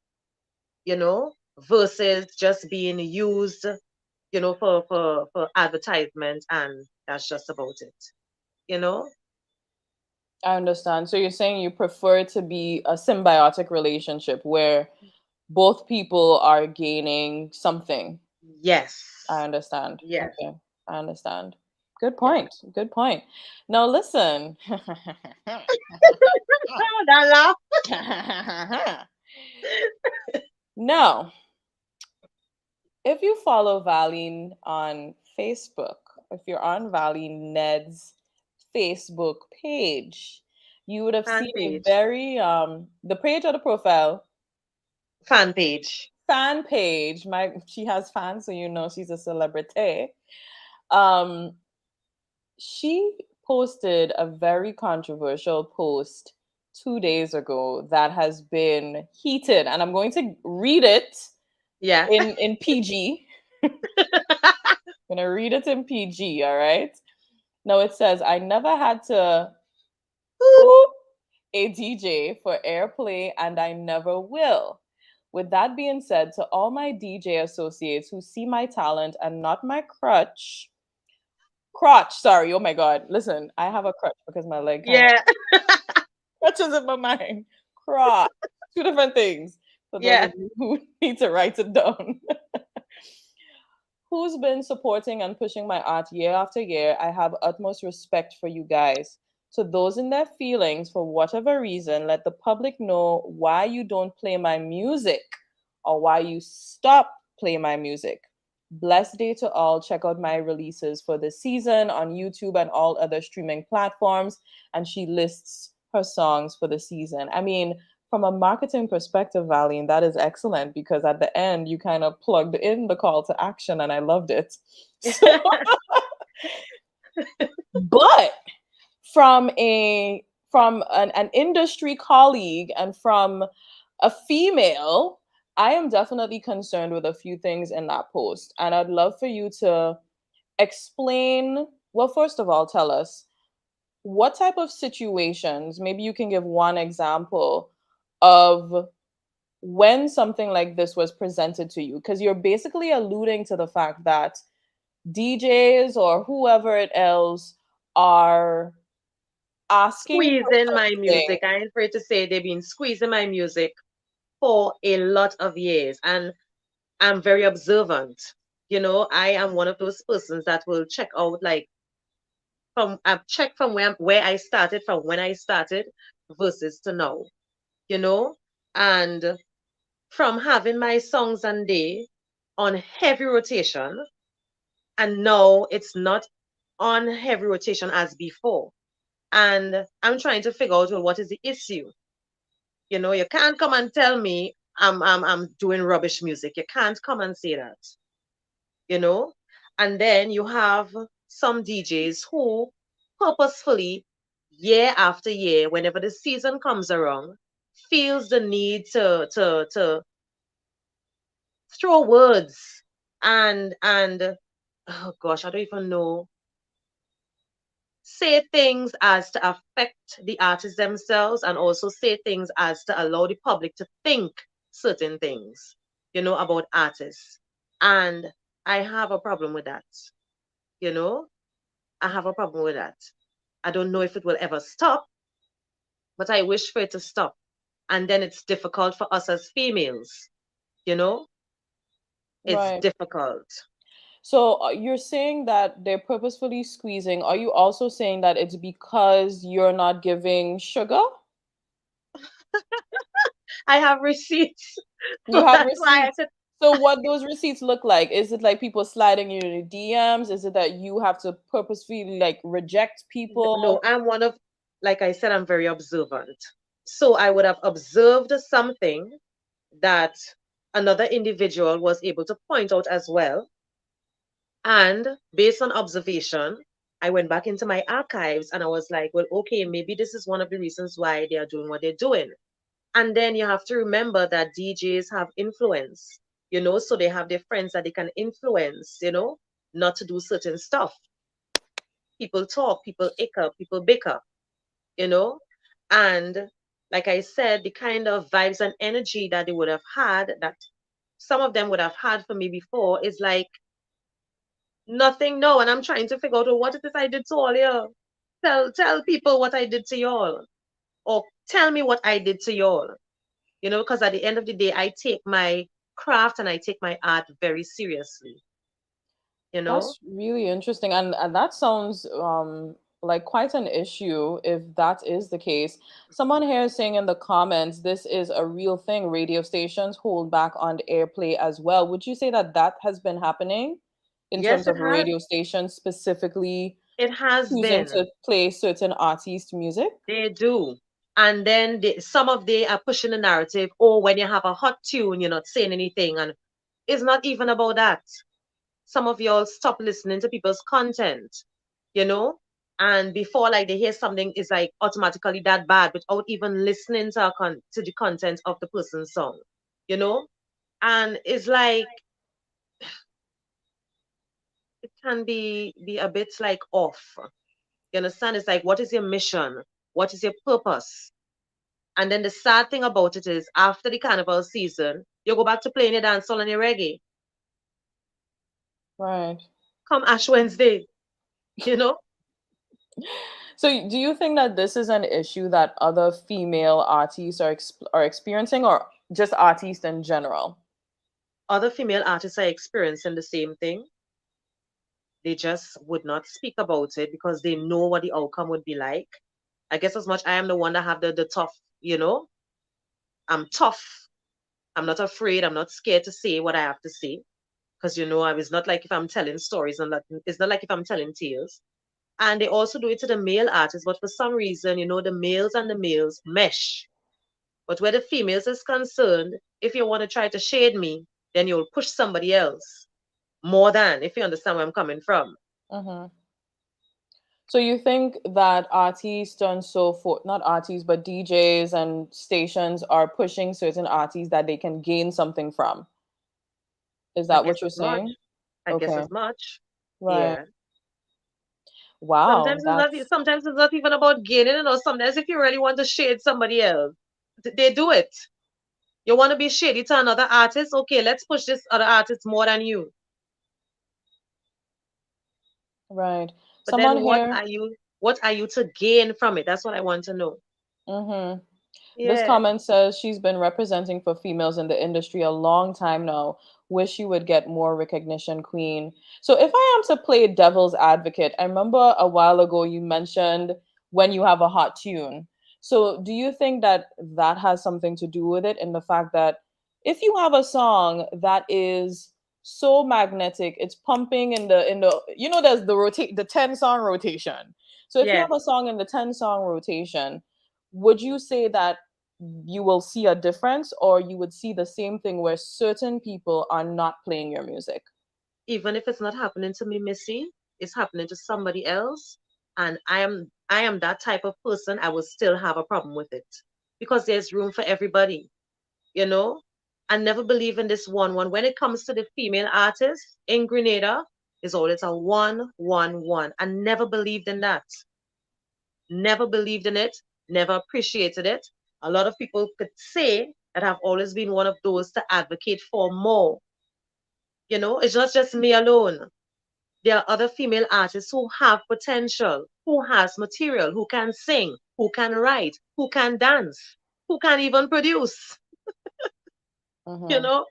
versus just being used, for advertisement, and that's just about it, you know? I understand. So you're saying you prefer it to be a symbiotic relationship where both people are gaining something. I Yes. understand. Yes. Okay. I understand. Good Yeah. point. Good point. Now listen. That laugh. Now, if you follow Valene on Facebook, if you're on Valene Ned's Facebook page, you would have Fan seen a page. very the page or the profile Fan page. fan page. She has fans, so she's a celebrity. Um, she posted a very controversial post 2 days ago that has been heated, and I'm going to read it Yeah. in PG. I'm gonna read it in PG, all right? Now it says, I never had to Ooh. a DJ for airplay, and I never will. With that being said, to all my DJ associates who see my talent and not my crotch, sorry, oh my God. Listen, I have a crutch because my leg kind of Yeah. crutches in my mind. Crotch. Two different things. For those Yeah. of you who need to write it down. Who's been supporting and pushing my art year after year, I have utmost respect for you guys. To those in their feelings, for whatever reason, let the public know why you don't play my music or why you stop playing my music. Blessed day to all. Check out my releases for this season on YouTube and all other streaming platforms. And she lists her songs for the season. I mean, from a marketing perspective, Valene, that is excellent because at the end you kind of plugged in the call to action and I loved it. So, but from an industry colleague and from a female, I am definitely concerned with a few things in that post. And I'd love for you to explain, well, first of all, tell us what type of situations, maybe you can give one example of when something like this was presented to you, because you're basically alluding to the fact that DJs or whoever it else are asking for Squeezing my something. music. I ain't afraid to say they've been squeezing my music for a lot of years. And I'm very observant. I am one of those persons that will check out like I've checked from where I started, from when I started versus to now, you know, and from having my songs and day on heavy rotation, and now it's not on heavy rotation as before. And I'm trying to figure out, well, what is the issue? You can't come and tell me I'm doing rubbish music. You can't come and say that, you know. And then you have some DJs who purposefully, year after year, whenever the season comes around, feels the need to throw words and oh gosh, I don't even know, say things as to affect the artists themselves and also say things as to allow the public to think certain things, about artists. And I have a problem with that, you know. I have a problem with that. I don't know if it will ever stop, but I wish for it to stop. And then it's difficult for us as females, you know, it's Right. difficult. So you're saying that they're purposefully squeezing. Are you also saying that it's because you're not giving sugar? I have receipts. You So have that's why I receipts. said, So what those receipts look like? Is it like people sliding you in the DMs? Is it that you have to purposefully like reject no, people? like I said, I'm very observant. So I would have observed something that another individual was able to point out as well. And based on observation, I went back into my archives and I was like, well, okay, maybe this is one of the reasons why they are doing what they're doing. And then you have to remember that DJs have influence, so they have their friends that they can influence, not to do certain stuff. People talk, people icker, people bicker, you know. And like I said, the kind of vibes and energy that they would have had, that some of them would have had for me before, is like nothing now. And I'm trying to figure out, oh, what it is I did to all you. Tell people what I did to y'all, or tell me what I did to y'all. Because at the end of the day, I take my craft and I take my art very seriously, you know? That's really interesting, and that sounds like quite an issue if that is the case. Someone here is saying in the comments, this is a real thing. Radio stations hold back on airplay as well. Would you say that that has been happening in Yes, terms it of has. radio stations specifically It has choosing been. to play certain artist music? They do. And then some of they are pushing the narrative, oh, when you have a hot tune, you're not saying anything. And it's not even about that. Some of y'all stop listening to people's content, you know? And before like they hear something is like automatically that bad without even listening to the content of the person's song, you know? And it's like it can be a bit like off. You understand? It's like, what is your mission? What is your purpose? And then the sad thing about it is after the carnival season, You go back to playing your dancehall and your reggae. Right. Come Ash Wednesday, you know? So, do you think that this is an issue that other female artists are experiencing, or just artists in general? Other female artists are experiencing the same thing. They just would not speak about it because they know what the outcome would be like. I guess as much I am the one that have the tough, you know, I'm tough. I'm not afraid. I'm not scared to say what I have to say. Because you know, I was not like if I'm telling stories and that it's not like if I'm telling tales. And they also do it to the male artists, but for some reason, you know, the males and the males mesh. But where the females is concerned, if you want to try to shade me, then you'll push somebody else more than, if you understand where I'm coming from. Mm-hmm. So you think that artists and so forth, not artists, but DJs and stations are pushing certain artists that they can gain something from? Is I that guess what you're as much. saying? I guess Okay. as much. Right. Yeah. Wow. That's Sometimes it's not even about gaining, you know. Sometimes if you really want to shade somebody else, they do it. You want to be shady to another artist? Okay, let's push this other artist more than you. right. But then Someone here. what are you to gain from it? That's what I want to know. Mm-hmm. This Yeah. comment says she's been representing for females in the industry a long time now. Wish you would get more recognition, queen. So, if I am to play devil's advocate, I remember a while ago you mentioned when you have a hot tune. So, do you think that that has something to do with it in the fact that if you have a song that is so magnetic, it's pumping in the there's the 10 song rotation. So, if you Yeah. have a song in the 10 song rotation, would you say that you will see a difference, or you would see the same thing where certain people are not playing your music? Even if it's not happening to me, Missy, it's happening to somebody else. And I am that type of person, I will still have a problem with it. Because there's room for everybody, you know? I never believe in this one. When it comes to the female artist in Grenada, it's always a 1-1-1. I never believed in that. Never believed in it, never appreciated it. A lot of people could say that I've always been one of those to advocate for more. You know, it's not just me alone. There are other female artists who have potential, who has material, who can sing, who can write, who can dance, who can even produce, you Mm-hmm. know.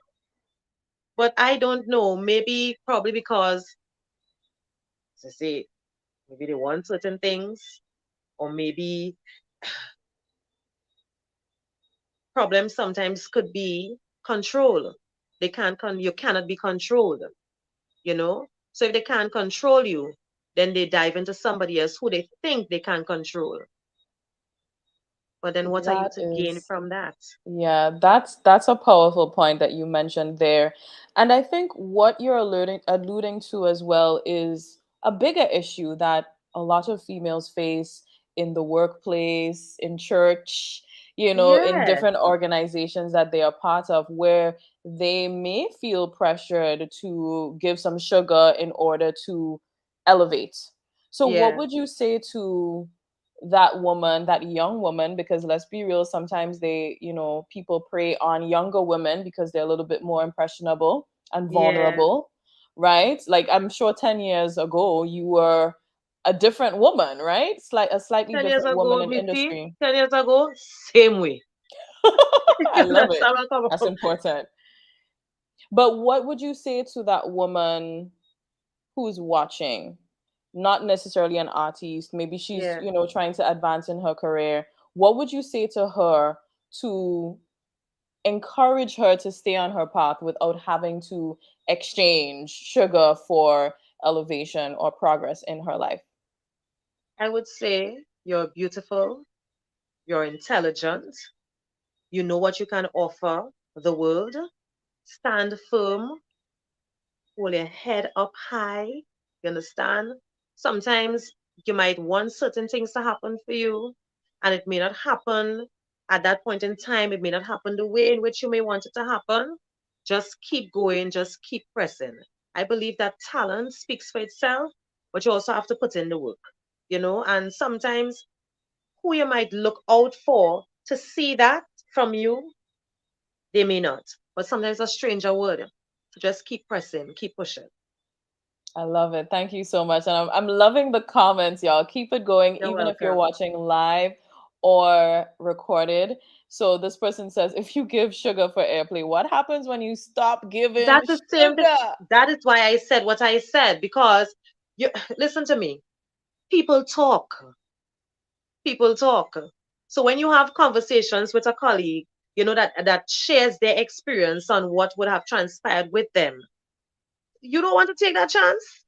But I don't know, maybe probably because, as I say, maybe they want certain things, or maybe problems sometimes could be control. You cannot be controlled, you know. So if they can't control you, then they dive into somebody else who they think they can control. But then what are you That to gain is, from that? yeah, that's a powerful point that you mentioned there. And I think what you're alluding to as well is a bigger issue that a lot of females face in the workplace, in church, in Yeah, different organizations that they are part of, where they may feel pressured to give some sugar in order to elevate. So what yeah. would you say to that woman, that young woman? Because let's be real, sometimes people prey on younger women because they're a little bit more impressionable and Yeah. vulnerable, right? Like, I'm sure 10 years ago you were a different woman, right? A slightly 10 years different woman ago, in Missy, industry. 10 years ago, same way. I love That's it. how I come That's from. important. But what would you say to that woman who's watching, not necessarily an artist, maybe she's, Yeah. trying to advance in her career? What would you say to her to encourage her to stay on her path without having to exchange sugar for elevation or progress in her life? I would say you're beautiful, you're intelligent, you know what you can offer the world. Stand firm, hold your head up high. You understand? Sometimes you might want certain things to happen for you, and it may not happen at that point in time. It may not happen the way in which you may want it to happen. Just keep going, just keep pressing. I believe that talent speaks for itself, but you also have to put in the work, and sometimes who you might look out for to see that from you, they may not. but sometimes a stranger would. So just keep pressing, keep pushing. I love it. Thank you so much. And I'm loving the comments, y'all. Keep it going, You're even if you're welcome. watching live or recorded. So this person says, if you give sugar for airplay, what happens when you stop giving That's the same thing. sugar? That is why I said what I said, because you listen to me. People talk. People talk. So when you have conversations with a colleague, that shares their experience on what would have transpired with them, you don't want to take that chance.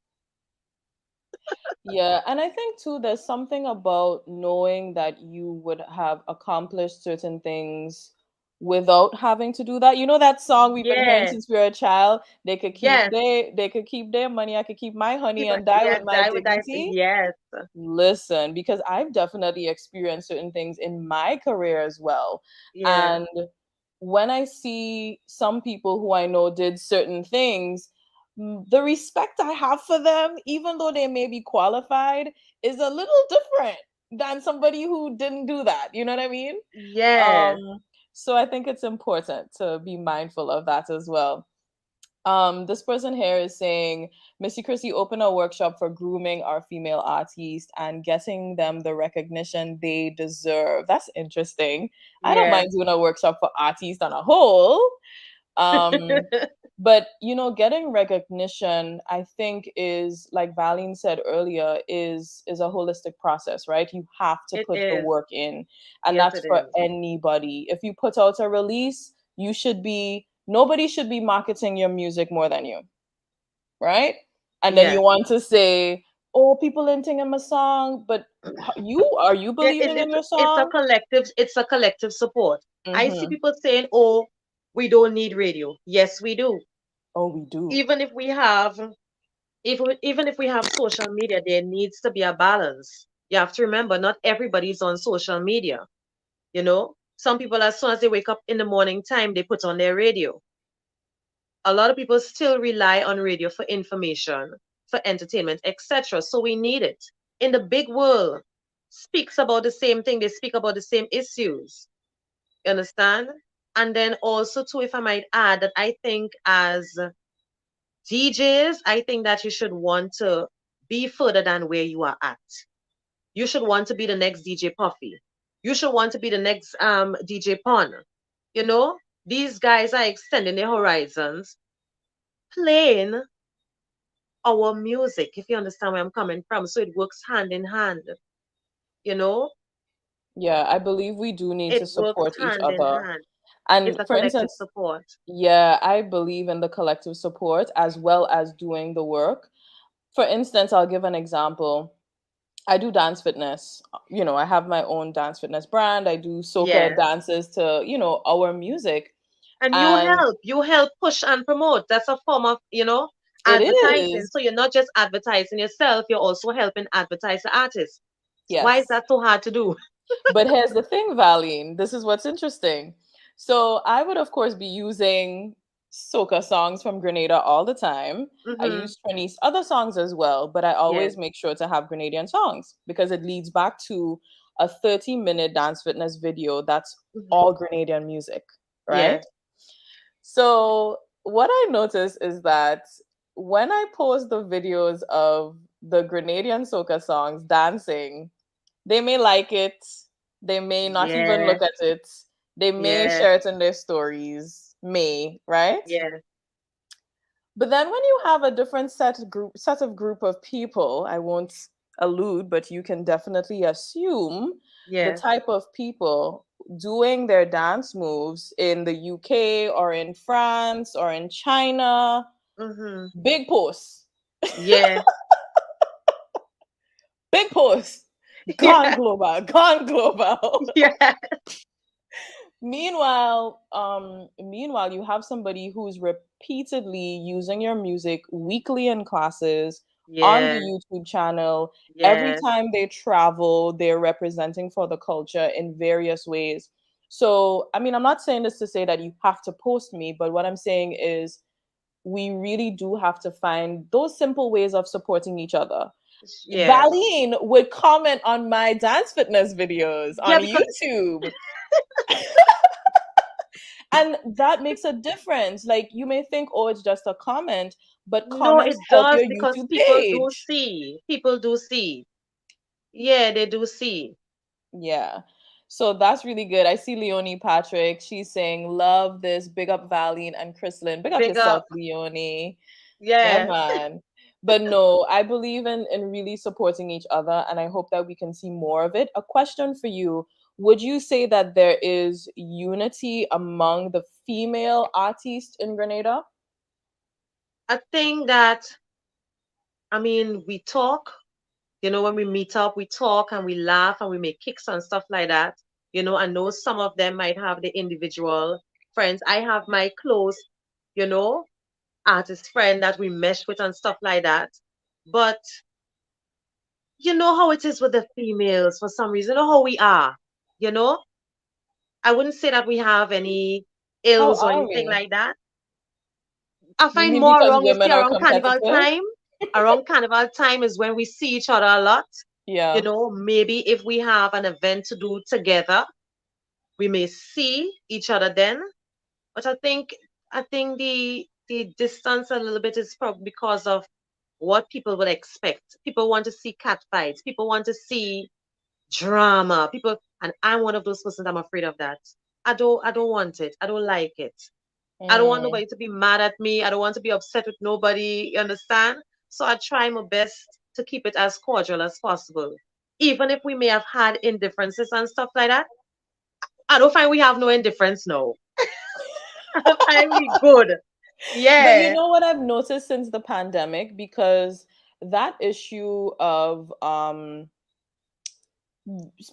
Yeah, and I think too, there's something about knowing that you would have accomplished certain things without having to do that. You know that song we've been hearing Yeah. since we were a child? Yes. They could keep their money, I could keep my honey Keep and die yeah, with my die with that. dignity. Yes. Listen, because I've definitely experienced certain things in my career as well. Yeah. And when I see some people who I know did certain things, the respect I have for them, even though they may be qualified, is a little different than somebody who didn't do that. You know what I mean? Yeah. Um, so I think it's important to be mindful of that as well. This person here is saying, Missy Chrissy, open a workshop for grooming our female artists and getting them the recognition they deserve. That's interesting. I don't Yeah. mind doing a workshop for artists on a whole. Um, but getting recognition, I think, is like Valene said earlier, is a holistic process, right? You have to It put the is. work in, and Yes, that's it for is. anybody. If you put out a release, nobody should be marketing your music more than you, right? And then Yeah. you want to say, oh, people ain't singing my song, but are you Yeah, believing in your it's a song? collective support. I see Mm-hmm. people saying, "Oh, we don't need radio." Yes, we do. Oh, we do. Even if we have even if we have social media, there needs to be a balance. You have to remember, not everybody's on social media. Some people, as soon as they wake up in the morning time, they put on their radio. A lot of people still rely on radio for information, for entertainment, etc. So we need it. In the big world, speaks about the same thing. They speak about the same issues. You understand? And then also too, if I might add, that I think as DJs, I think that you should want to be further than where you are at. You should want to be the next DJ Puffy. You should want to be the next DJ Pon. You know, these guys are extending their horizons, playing our music, if you understand where I'm coming from. So it works hand in hand, you know, Yeah, I believe we do need it to works support each hand in other. hand. It's And a for collective instance, support. yeah, I believe in the collective support as well as doing the work. For instance, I'll give an example. I do dance fitness. I have my own dance fitness brand. I do soca Yes. dances to, our music. And And you help push and promote. That's a form of, it advertising. is, So you're not just advertising yourself, you're also helping advertise the artist. Why is yes. that so hard to do? But here's the thing, Valine. This is what's interesting. So I would, of course, be using soca songs from Grenada all the time. I Mm-hmm. use Trinise other songs as well, but I Yes. always make sure to have Grenadian songs because it leads back to a 30-minute dance fitness video that's Mm-hmm. all Grenadian music, right? Yes. So what I notice is that when I post the videos of the Grenadian soca songs dancing, they may like it, they may not even Yes. look at it, they may Yes. share it in their stories, right? Yes. But then when you have a different set of group of people, I won't allude, but you can definitely assume the Yes. type of people doing their dance moves in the UK or in France or in China. Mm-hmm. Big posts. Yeah. Big posts. Gone Yeah. global, gone global. Yeah. Meanwhile, you have somebody who's repeatedly using your music weekly in classes on the Yeah. YouTube channel. Every Yes. time they travel, they're representing for the culture in various ways. So, I mean, I'm not saying this to say that you have to post me, but what I'm saying is we really do have to find those simple ways of supporting each other. Yes. Valene would comment on my dance fitness videos Yeah, on because YouTube. And that makes a difference. Like you may think, oh, it's just a comment, but No, comments it help does your because YouTube people do page. see. People do see. Yeah, they do see. Yeah. So that's really good. I see Leonie Patrick. She's saying, love this. Big up Valene and Chrislyn. Big up Big yourself, up. Leonie. Yeah, Yeah. man. But no, I believe in really supporting each other, and I hope that we can see more of it. A question for you. Would you say that there is unity among the female artists in Grenada? I think that, I mean, we talk, when we meet up, we talk and we laugh and we make kicks and stuff like that. I know some of them might have the individual friends. I have my close, you know, artist friend that we mesh with and stuff like that. But you know how it is with the females for some reason, you know how we are, you know? I wouldn't say that we have any How ills or are anything we? like that. I You find mean more because around, you see, women are around carnival competitive? time. Around carnival time is when we see each other a lot. Yeah. Maybe if we have an event to do together, we may see each other then. But I think the distance a little bit is probably because of what people would expect. People want to see cat fights. People want to see drama. People, and I'm one of those persons. I'm afraid of that. I don't want it. I don't like it. I don't want Mm. nobody to be mad at me. I don't want to be upset with nobody. You understand? So I try my best to keep it as cordial as possible. Even if we may have had indifferences and stuff like that, I don't find we have no indifference now. I find we good. But you Yeah, know what I've noticed since the pandemic, because that issue of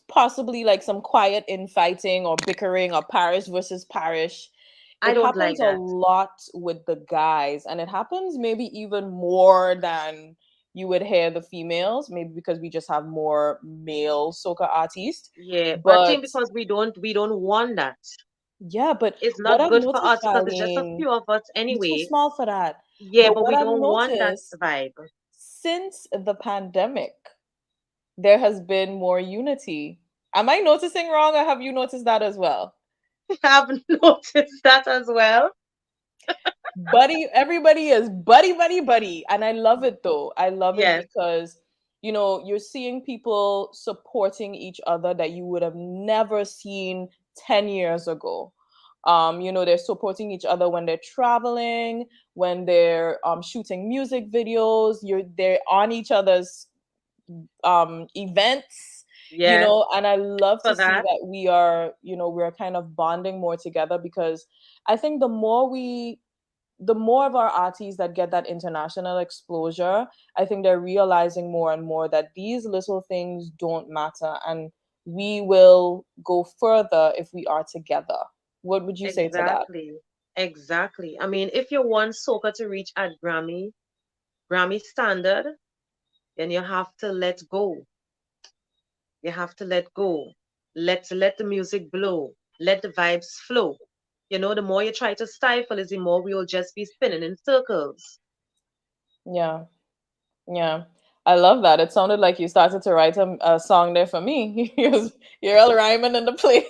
possibly like some quiet infighting or bickering or parish versus parish, I it don't like happens a that. lot with the guys, and it happens maybe even more than you would hear the females, maybe because we just have more male soca artists. Yeah, but I think But because we don't want that. yeah, but It's what not I've good for noticed, us because it's just a Darlene, few of us you're too anyway. small for that. Yeah, But but what we I've don't want that noticed vibe. since the pandemic, there has been more unity. Am I noticing wrong, or have you noticed that as well? I've noticed that as well. Buddy, everybody is buddy, buddy, buddy. And I love it though. I love it Yes, because, you're seeing people supporting each other that you would have never seen 10 years ago. They're supporting each other when they're traveling, when they're shooting music videos, they're on each other's events, yeah, and I love for to see that. that we're kind of bonding more together, because I think the more of our artists that get that international exposure, I think they're realizing more and more that these little things don't matter, and we will go further if we are together. What would you say to that? Exactly. Exactly. I mean, if you want soca to reach at Grammy standard, then you have to let go. You have to let go. Let the music blow. Let the vibes flow. The more you try to stifle is the more we will just be spinning in circles. Yeah, yeah. I love that. It sounded like you started to write a song there for me. You're all rhyming in the place.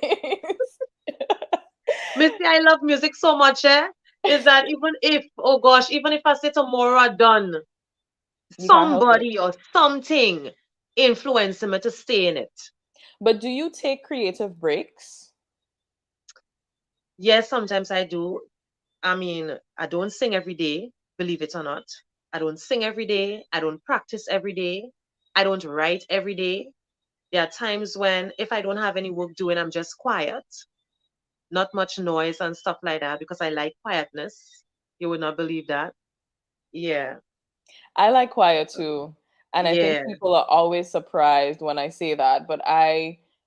Missy, I love music so much, eh? Is that even if, oh gosh, even if I say tomorrow I done, You can't help it. somebody or something influencing me to stay in it. But do you take creative breaks? Yes, sometimes I do. I mean, I don't sing every day, believe it or not. I don't sing every day. I don't practice every day. I don't write every day. There are times when, if I don't have any work doing, I'm just quiet, not much noise and stuff like that because I like quietness. You would not believe that. Yeah. I like quiet too. And I think Yeah. people are always surprised when I say that. But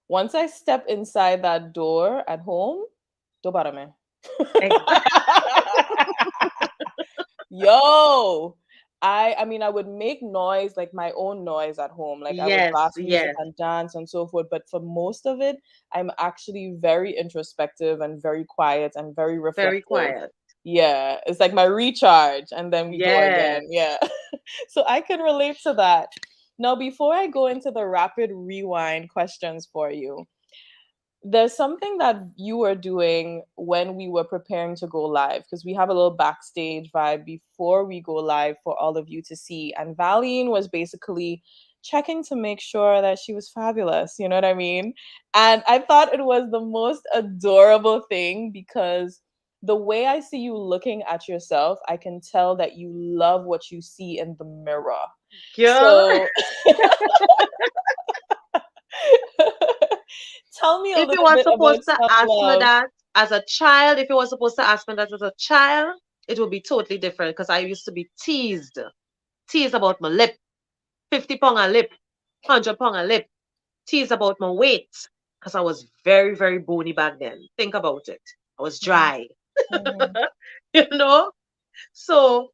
once I step inside that door at home, do para me. Exactly. Yo, I mean, I would make noise, like my own noise at home. Like I would Yes, blast music yes. and dance and so forth. But for most of it, I'm actually very introspective and very quiet and very Very reflective. quiet. Yeah, it's like my recharge, and then we go again. Yes. Yeah. So I can relate to that. Now, before I go into the rapid rewind questions for you, there's something that you were doing when we were preparing to go live, because we have a little backstage vibe before we go live for all of you to see. And Valene was basically checking to make sure that she was fabulous. You know what I mean? And I thought it was the most adorable thing because the way I see you looking at yourself, I can tell that you love what you see in the mirror. Girl, So tell me a if you little were bit supposed about to self ask me love. that as a child, if you were supposed to ask me that as a child, it would be totally different because I used to be teased about my lip, 50 pound a lip, 100 pound a lip, teased about my weight because I was very, very bony back then. Think about it. I was dry, Mhm. you know? So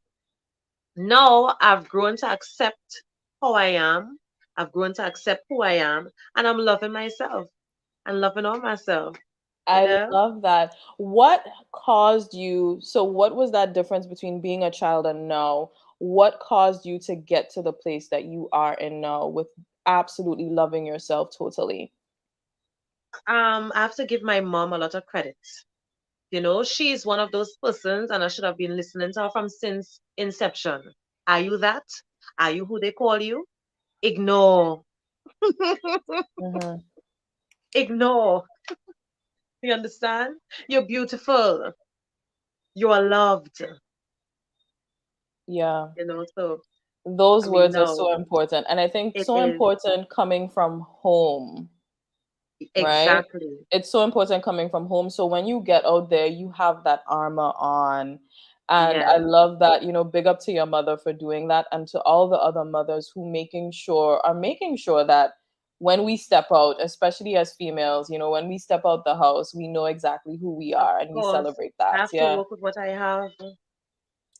now I've grown to accept how I am. I've grown to accept who I am, and I'm loving myself and loving on myself, you I know? love that. What caused you? So, what was that difference between being a child and now? What caused you to get to the place that you are in now with absolutely loving yourself totally? I have to give my mom a lot of credit. You know, she's one of those persons, and I should have been listening to her from since inception. Are you that? Are you who they call you? Ignore. Hmm. Ignore. You understand? You're beautiful. You are loved. Yeah, You know, so I those mean, words are no, so important. And I think it so is important coming from home, right? exactly. It's so important coming from home. So when you get out there, you have that armor on. And I Yes, love that, big up to your mother for doing that and to all the other mothers who are making sure that when we step out, especially as females, when we step out the house, we know exactly who we of are and we course. celebrate I that. have to Yeah. work with what I have.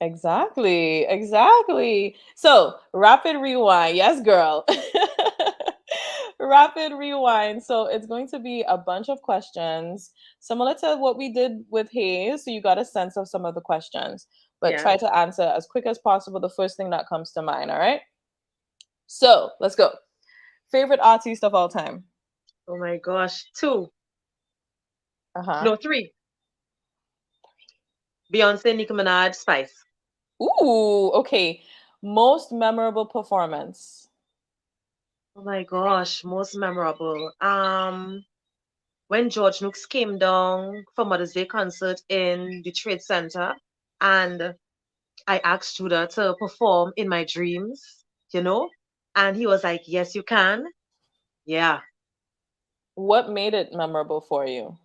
Exactly, exactly. So, rapid rewind. Yes, girl. Rapid rewind. So, it's going to be a bunch of questions similar to what we did with Hayes. So, you got a sense of some of the questions, but Yeah. try to answer as quick as possible the first thing that comes to mind. All right. So, let's go. Favorite artist of all time? Oh my gosh. Two. Uh huh. No, three. Beyonce, Nicki Minaj, Spice. Ooh, okay. Most memorable performance. Oh my gosh, most memorable. When George Nooks came down for Mother's Day concert in the Trade Center, and I asked Judah to perform in my dreams, you know, and he was like, "Yes, you can." Yeah, What made it memorable for you?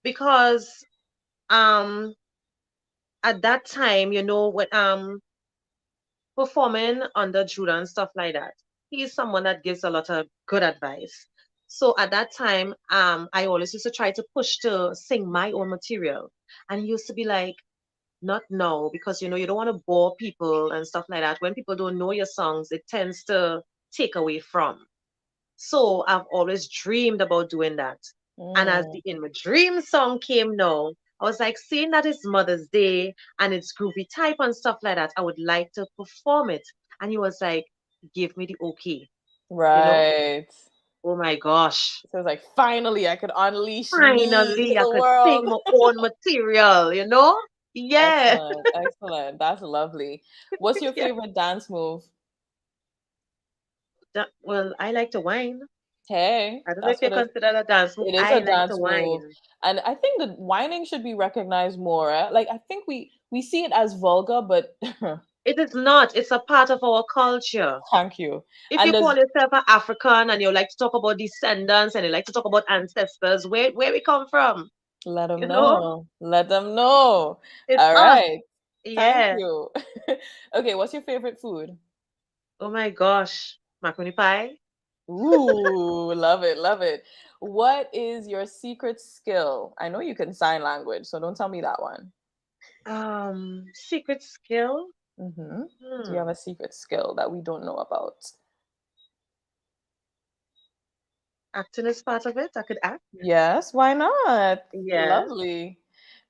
because um at that time, you know, when performing under Judah and stuff like that, he's someone that gives a lot of good advice. So at that time, I always used to try to push to sing my own material, and he used to be like, not now, because you know you don't want to bore people and stuff like that. When people don't know your songs, it tends to take away from. So I've always dreamed about doing that. And as Mm, the In My Dream song came now, I was like, seeing that it's Mother's Day and it's groovy type and stuff like that, I would like to perform it. And he was like, give me the okay, you know? right. Oh my gosh. So it's like finally I could unleash me to Finally, I the could sing world. my own material, you know? Yeah. Excellent, excellent. That's lovely. What's your Yeah. favorite dance move? Well, I like to whine. Hey, I don't know if that's you what consider that dance move. it is, I a like to dance move. whine. And I think the whining should be recognized more. Like I think we see it as vulgar, but It is not. It's a part of our culture. thank you. If And you call there's yourself an African and you like to talk about descendants and you like to talk about ancestors, where we come from, let them you know, know. Let them know. it's All us. right. Thank Yeah. you. Okay, what's your favorite food? Oh my gosh. Macaroni pie. Ooh, love it, love it. What is your secret skill? I know you can sign language, so don't tell me that one. Secret skill. Hmm. Do you have Hmm. a secret skill that we don't know about? Acting is part of it. I could act. Yes, why not? Yeah. Lovely.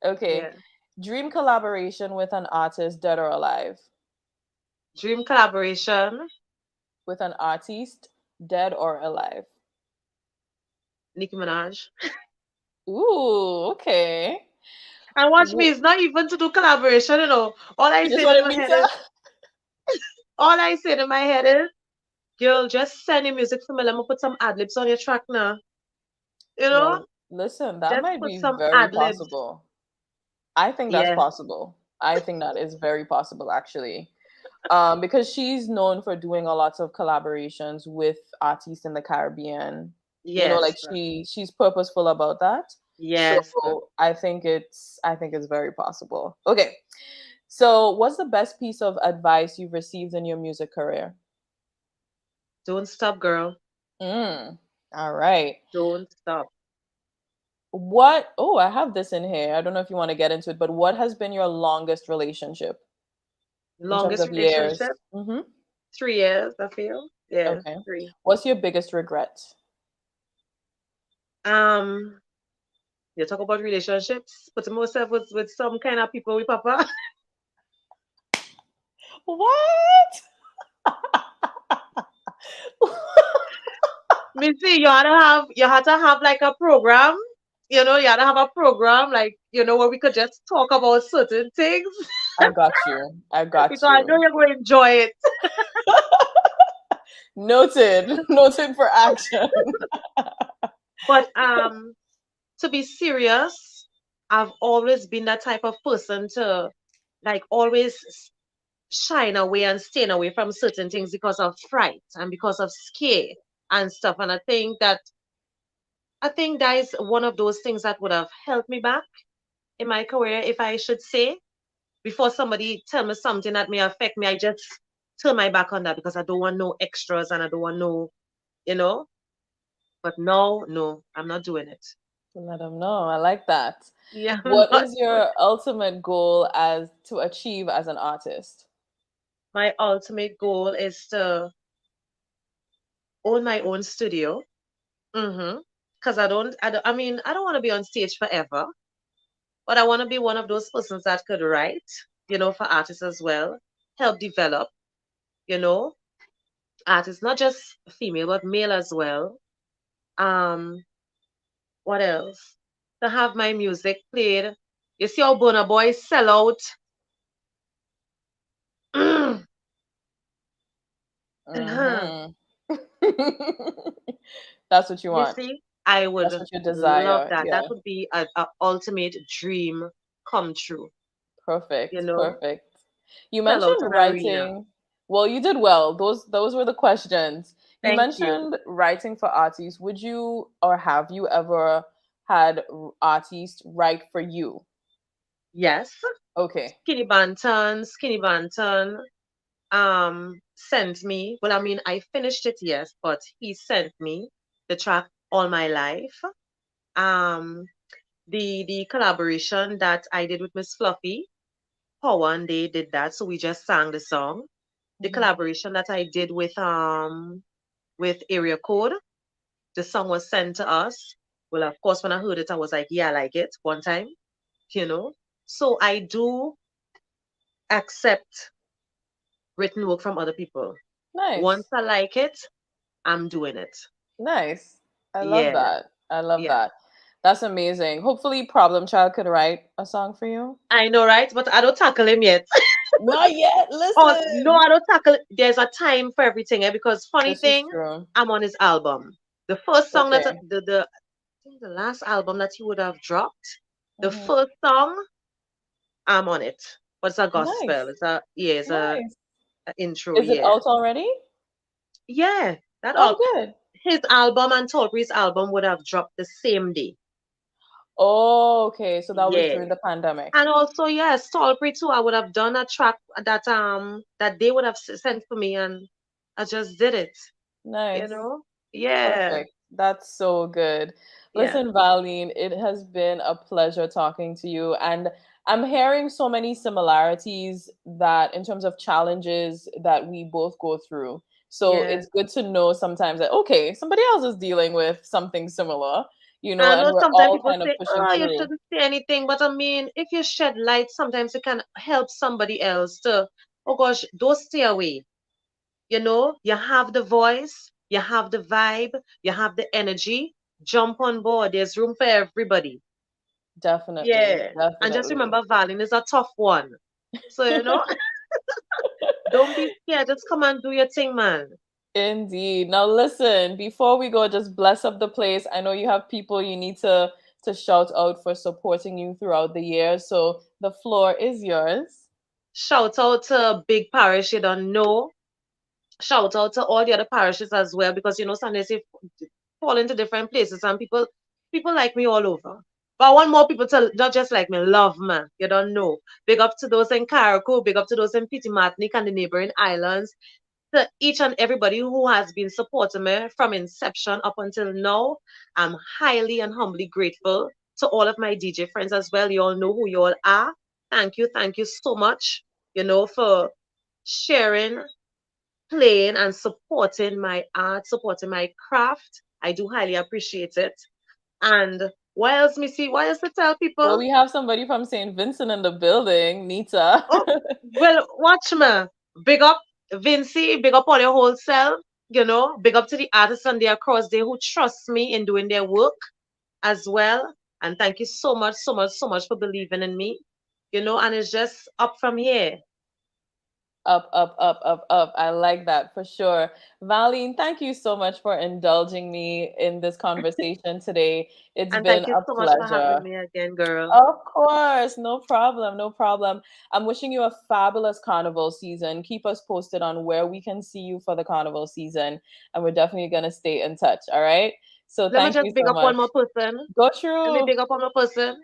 Okay. Yeah. Dream collaboration with an artist, dead or alive? Dream collaboration. With an artist, dead or alive? Nicki Minaj. Ooh, okay. And watch me, Wh- it's not even to do collaboration, you know. You just wanted me to. All I say in my head is, girl, just send your music to me. Let me put some ad libs on your track now. You know? Well, listen, that Just might put be some very ad libs. possible. I think that's Yeah. possible. I think that is very possible, actually. Because she's known for doing a lot of collaborations with artists in the Caribbean. You know, like Yes. she's purposeful about that. So Yes. I think it's very possible. Okay. So what's the best piece of advice you've received in your music career? Don't stop, girl. All right. Don't stop. What, oh, I have this in here. I don't know if you want to get into it, but what has been your longest relationship in terms Longest of years? relationship, Mm-hmm. 3 years, I feel. Yeah, Okay. 3. What's your biggest regret? Um, you talk about relationships, putting myself with some kind of people with papa. What? Me see, you had to have like a program. You had to have a program like, where we could just talk about certain things I got you. I got because I know you. you're going to enjoy it. Noted. Noted for action. But to be serious, I've always been that type of person to like always shine away and staying away from certain things because of fright and because of scare and stuff. And I think that is one of those things that would have helped me back in my career, if I should say. Before somebody tell me something that may affect me, I just turn my back on that because I don't want no extras and I don't want no, you know. But no, I'm not doing it. Let them know. I like that. Yeah, I'm What not is doing your ultimate goal as to achieve as an artist? My ultimate goal is to own my own studio. Mm-hmm. Because I don't want to be on stage forever, but I want to be one of those persons that could write, for artists as well, help develop, you know, artists, not just female, but male as well. Um, what else? To have my music played. You see how Burna Boy sell out? Uh-huh. Mm-hmm. That's what you You want. see, I would That's what you love desire. that. Yeah. That would be a ultimate dream come true, you Perfect. know, Perfect. You sell out mentioned an arena. writing. Well, you did well. Those were the questions. You Thank you. mentioned writing for artists. Would you or have you ever had artists write for you? Yes. Okay. Skinny Banton, sent me. Well, I mean, I finished it, yes, but he sent me the track All My Life. Um, the collaboration that I did with Miss Fluffy, Power and they did that, so we just sang the song. The Mhm. collaboration that I did with Area Code, the song was sent to us. Well, of course, when I heard it, I was like, yeah, I like it one time, you know. So I do accept written work from other people. Once Nice. I like it, I'm doing it. Nice. I love Yeah, that. I love yeah. that. That's amazing. Hopefully Problem Child could write a song for you. I know, right? But I don't tackle him yet. Not yet. Oh no, Listen. I don't tackle. There's a time for everything, because funny This is thing, true. I'm on his album. The first song that Okay. I think the last album that he would have dropped, the Mhm. first song, I'm on it. But it's a gospel. Nice. Nice. A intro. Is it Yeah, out already? yeah. That Oh, all. good. His album and Tallpre's album would have dropped the same day. Oh, okay. So that was Yeah. during the pandemic. And also, yes, Tallpree too. I would have done a track that they would have sent for me, and I just did it. You Nice. know? Yeah, Perfect. That's so good. yeah, Listen, Valine, it has been a pleasure talking to you. And I'm hearing so many similarities that in terms of challenges that we both go through. So yeah. it's good to know sometimes that, okay, somebody else is dealing with something similar, I and know we're sometimes all people kind of say, pushing "Oh, you through. shouldn't say anything," but I mean, if you shed light, sometimes it can help somebody else to. Oh gosh, don't stay away. You have the voice, you have the vibe, you have the energy. jump on board. There's room for everybody. Definitely, Yeah. And just definitely. remember, Valene is a tough one. So, don't be scared. Just come and do your thing, man. Indeed. Now listen, before we go, just bless up the place. I know you have people you need to shout out for supporting you throughout the year. So the floor is yours. Shout out to Big Parish, you don't know. Shout out to all the other parishes as well, because sometimes you fall into different places and people like me all over. But I want more people to not just like me, love me. You don't know. Big up to those in Carriacou, big up to those in Petit Martinique and the neighboring islands, to each and everybody who has been supporting me from inception up until now. I'm highly and humbly grateful to all of my DJ friends as well. You all know who you all are. Thank you so much, for sharing, playing, and supporting my art, supporting my craft. I do highly appreciate it. And what else, Missy? What else to tell Well, people? we have somebody from St. Vincent in the building, Nita. Oh, well, watch me. Big up Vincy, big up on your whole self, big up to the artists on there across there who trust me in doing their work as well. And thank you so much, so much, so much for believing in me, and it's just up from here. Up, up, up, up, up. I like that for sure. Valene, thank you so much for indulging me in this conversation today. It's And been thank you a so much for having pleasure. me again, girl. Of course, no problem, no problem. I'm wishing you a fabulous carnival season. Keep us posted on where we can see you for the carnival season, and we're definitely going to stay in touch. All right. So Let me thank just you big so up one much. more person. Go Let me true. big up one more person.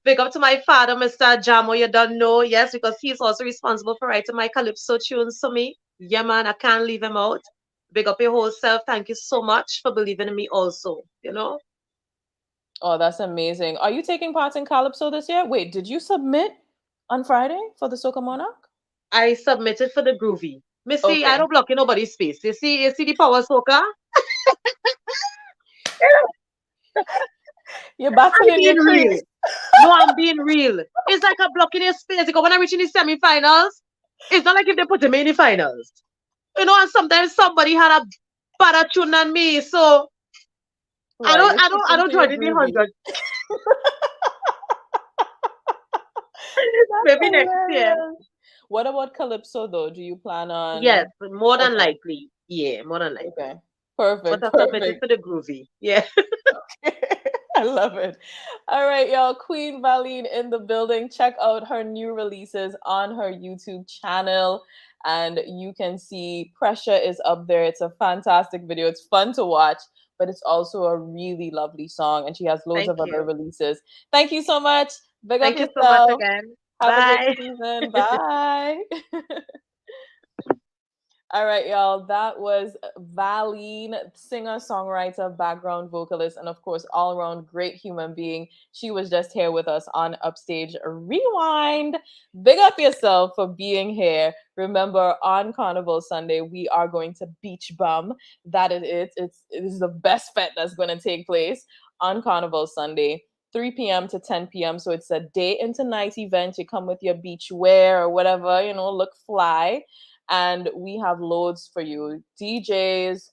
Big up to my father, Mr. Jamo. You don't know, yes, because he's also responsible for writing my calypso tunes to me. Yeah, man, I can't leave him out. Big up your whole self. Thank you so much for believing in me, also. Oh, that's amazing. Are you taking part in Calypso this year? Wait, did you submit on Friday for the Soca Monarch? I submitted for the groovy. Missy, I Okay. don't block in nobody's space. You see the power soaker? You're I'm battling being your real. crease. No, I'm being real. It's like a block in your space. Because when I reach in the semi-finals, it's not like if they put me in the finals. And sometimes somebody had a better tune than me. So I Right, don't you're I don't I sticking don't to your join in the groovy. 100. That's Maybe next year. hilarious. What about Calypso though? Do you plan Yes, on? more than Okay, likely. Yeah, more than likely. okay. But Perfect, I submitted perfect. for the groovy. Yeah. I love it. All right, y'all. Queen Valene in the building. Check out her new releases on her YouTube channel. And you can see Pressure is up there. It's a fantastic video. It's fun to watch, but it's also a really lovely song. And she has loads Thank of other you. releases. Thank you so much. Big up Thank you so much yourself. again. Have a good Bye. season. Bye. All right, y'all. That was Valene, singer, songwriter, background vocalist, and of course, all around great human being. She was just here with us on Upstage Rewind. Big up yourself for being here. Remember, on Carnival Sunday, we are going to beach bum. That is it. It is the best fete that's going to take place on Carnival Sunday. 3 p.m. to 10 p.m. So it's a day into night event. You come with your beach wear or whatever, look fly, and we have loads for you. DJs,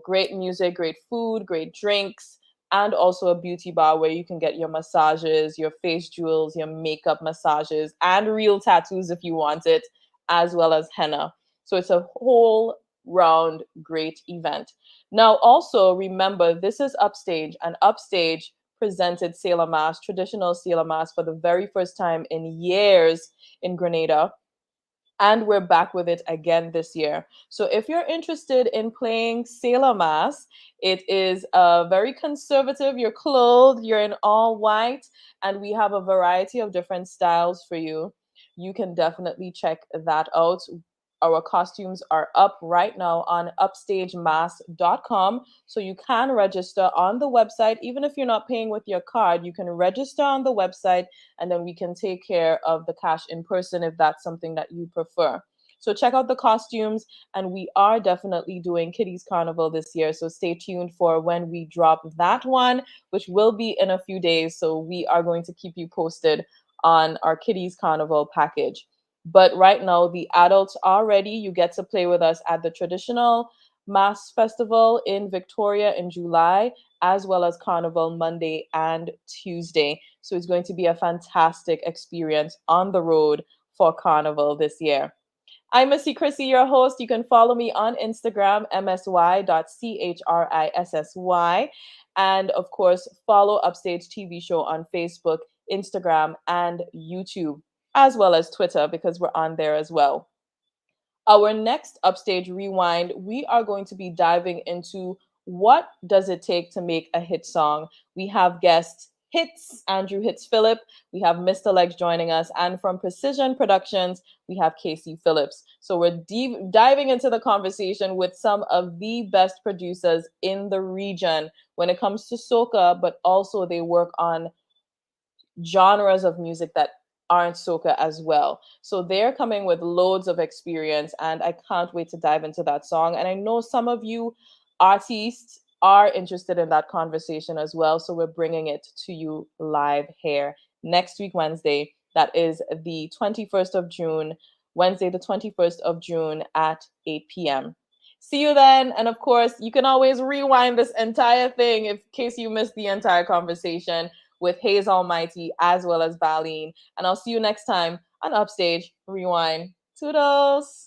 great music, great food, great drinks, and also a beauty bar where you can get your massages, your face jewels, your makeup massages, and real tattoos if you want it, as well as henna. So it's a whole round great event. Now, also remember, this is Upstage, and Upstage presented Sailor Mass, traditional Sailor Mass, for the very first time in years in Grenada, and we're back with it again this year. So if you're interested in playing Sailor Mass, it is very conservative. You're clothed, you're in all white, and we have a variety of different styles for you. You can definitely check that out. Our costumes are up right now on upstagemass.com. So you can register on the website. Even if you're not paying with your card, you can register on the website, and then we can take care of the cash in person if that's something that you prefer. So check out the costumes, and we are definitely doing Kitties Carnival this year. So stay tuned for when we drop that one, which will be in a few days. So we are going to keep you posted on our Kitties Carnival package. But right now, the adults are ready. You get to play with us at the traditional Mass Festival in Victoria in July, as well as Carnival Monday and Tuesday. So it's going to be a fantastic experience on the road for Carnival this year. I'm Missy Chrissy, your host. You can follow me on Instagram, msy.chrissy. And of course, follow Upstage TV Show on Facebook, Instagram, and YouTube, as well as Twitter, because we're on there as well. Our next Upstage Rewind, we are going to be diving into what does it take to make a hit song. We have guests Andrew Hits Phillip. We have Mr. Legs joining us. And from Precision Productions, we have Casey Phillips. So we're diving into the conversation with some of the best producers in the region when it comes to soca, but also they work on genres of music that aren't soca as well. So they're coming with loads of experience, and I can't wait to dive into that song. And I know some of you artists are interested in that conversation as well. So we're bringing it to you live here next week, Wednesday. That is the 21st of June, Wednesday, the 21st of June at 8 p.m. See you then. And of course, you can always rewind this entire thing in case you missed the entire conversation with Haze Almighty as well as Valene. And I'll see you next time on Upstage Rewind. Toodles!